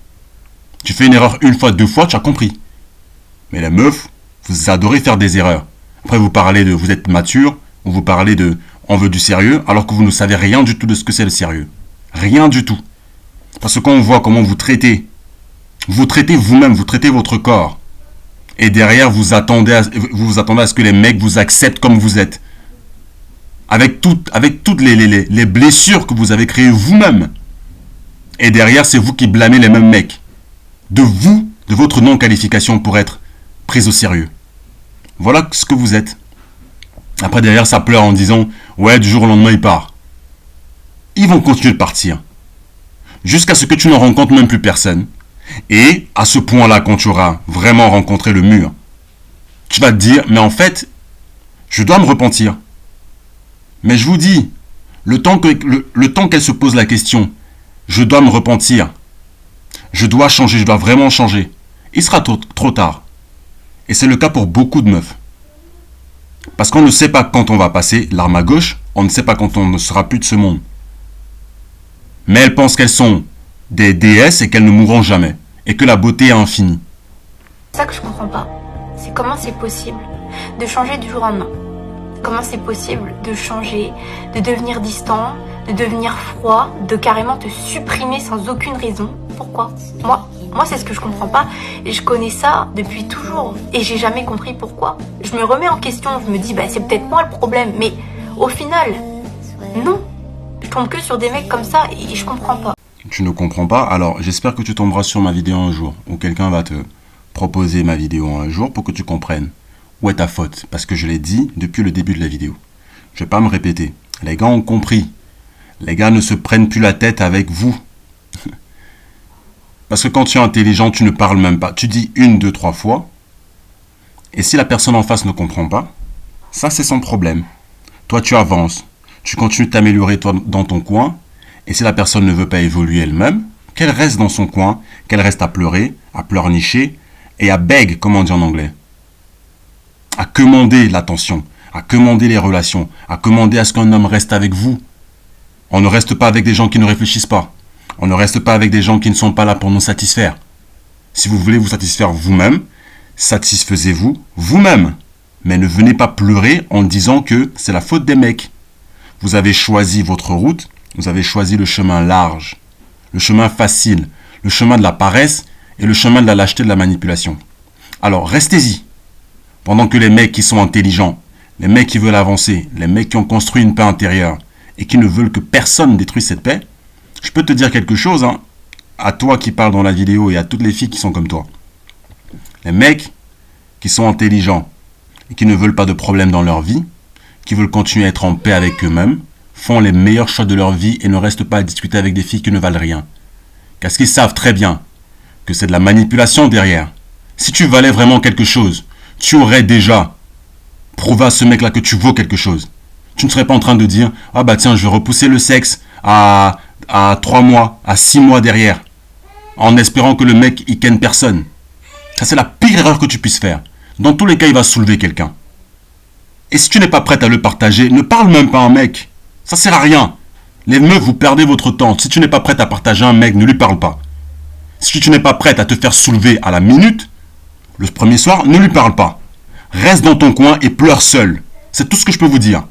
Tu fais une erreur une fois, deux fois, tu as compris. Mais les meufs, vous adorez faire des erreurs. Après, vous parlez de vous êtes mature, ou vous parlez de on veut du sérieux, alors que vous ne savez rien du tout de ce que c'est le sérieux. Rien du tout. Parce que quand on voit comment vous traitez vous-même, vous traitez votre corps. Et derrière, vous vous attendez à ce que les mecs vous acceptent comme vous êtes. Avec toutes les blessures que vous avez créées vous-même. Et derrière, c'est vous qui blâmez les mêmes mecs. De votre non-qualification pour être prise au sérieux. Voilà ce que vous êtes. Après, derrière, ça pleure en disant « Ouais, du jour au lendemain, il part. » Ils vont continuer de partir. Jusqu'à ce que tu ne rencontres même plus personne. Et à ce point-là, quand tu auras vraiment rencontré le mur, tu vas te dire « Mais en fait, je dois me repentir. » Mais je vous dis, le temps qu'elle se pose la question, je dois me repentir. Je dois changer, je dois vraiment changer. Il sera trop tard. Et c'est le cas pour beaucoup de meufs. Parce qu'on ne sait pas quand on va passer l'arme à gauche, on ne sait pas quand on ne sera plus de ce monde. Mais elles pensent qu'elles sont des déesses et qu'elles ne mourront jamais. Et que la beauté est infinie. C'est ça que je comprends pas. C'est comment c'est possible de changer du jour au lendemain. Comment c'est possible de changer, de devenir distant, de devenir froid, de carrément te supprimer sans aucune raison. Pourquoi? Moi c'est ce que je comprends pas. Et je connais ça depuis toujours. Et j'ai jamais compris pourquoi. Je me remets en question, je me dis, c'est peut-être moi le problème. Mais au final, non. Je tombe que sur des mecs comme ça et je comprends pas. Tu ne comprends pas? Alors j'espère que tu tomberas sur ma vidéo un jour. Ou quelqu'un va te proposer ma vidéo un jour pour que tu comprennes où est ta faute. Parce que je l'ai dit depuis le début de la vidéo. Je ne vais pas me répéter. Les gars ont compris. Les gars ne se prennent plus la tête avec vous. Parce que quand tu es intelligent, tu ne parles même pas. Tu dis une, deux, trois fois. Et si la personne en face ne comprend pas, ça c'est son problème. Toi tu avances. Tu continues de t'améliorer toi dans ton coin. Et si la personne ne veut pas évoluer elle-même, qu'elle reste dans son coin, qu'elle reste à pleurer, à pleurnicher et à beg, comme on dit en anglais. À commander l'attention, à commander les relations, à commander à ce qu'un homme reste avec vous. On ne reste pas avec des gens qui ne réfléchissent pas. On ne reste pas avec des gens qui ne sont pas là pour nous satisfaire. Si vous voulez vous satisfaire vous-même, satisfaisez-vous vous-même. Mais ne venez pas pleurer en disant que c'est la faute des mecs. Vous avez choisi votre route, vous avez choisi le chemin large, le chemin facile, le chemin de la paresse et le chemin de la lâcheté de la manipulation. Alors restez-y. Pendant que les mecs qui sont intelligents, les mecs qui veulent avancer, les mecs qui ont construit une paix intérieure et qui ne veulent que personne détruise cette paix, je peux te dire quelque chose, à toi qui parles dans la vidéo et à toutes les filles qui sont comme toi. Les mecs qui sont intelligents et qui ne veulent pas de problème dans leur vie, qui veulent continuer à être en paix avec eux-mêmes, font les meilleurs choix de leur vie et ne restent pas à discuter avec des filles qui ne valent rien. Parce qu'ils savent très bien que c'est de la manipulation derrière. Si tu valais vraiment quelque chose, tu aurais déjà prouvé à ce mec-là que tu vaux quelque chose. Tu ne serais pas en train de dire « Ah bah tiens, je vais repousser le sexe à 3 mois, à 6 mois derrière, en espérant que le mec, il ken personne. » Ça, c'est la pire erreur que tu puisses faire. Dans tous les cas, il va soulever quelqu'un. Et si tu n'es pas prête à le partager, ne parle même pas à un mec. Ça sert à rien. Les meufs, vous perdez votre temps. Si tu n'es pas prête à partager un mec, ne lui parle pas. Si tu n'es pas prête à te faire soulever à la minute, le premier soir, ne lui parle pas. Reste dans ton coin et pleure seul. C'est tout ce que je peux vous dire.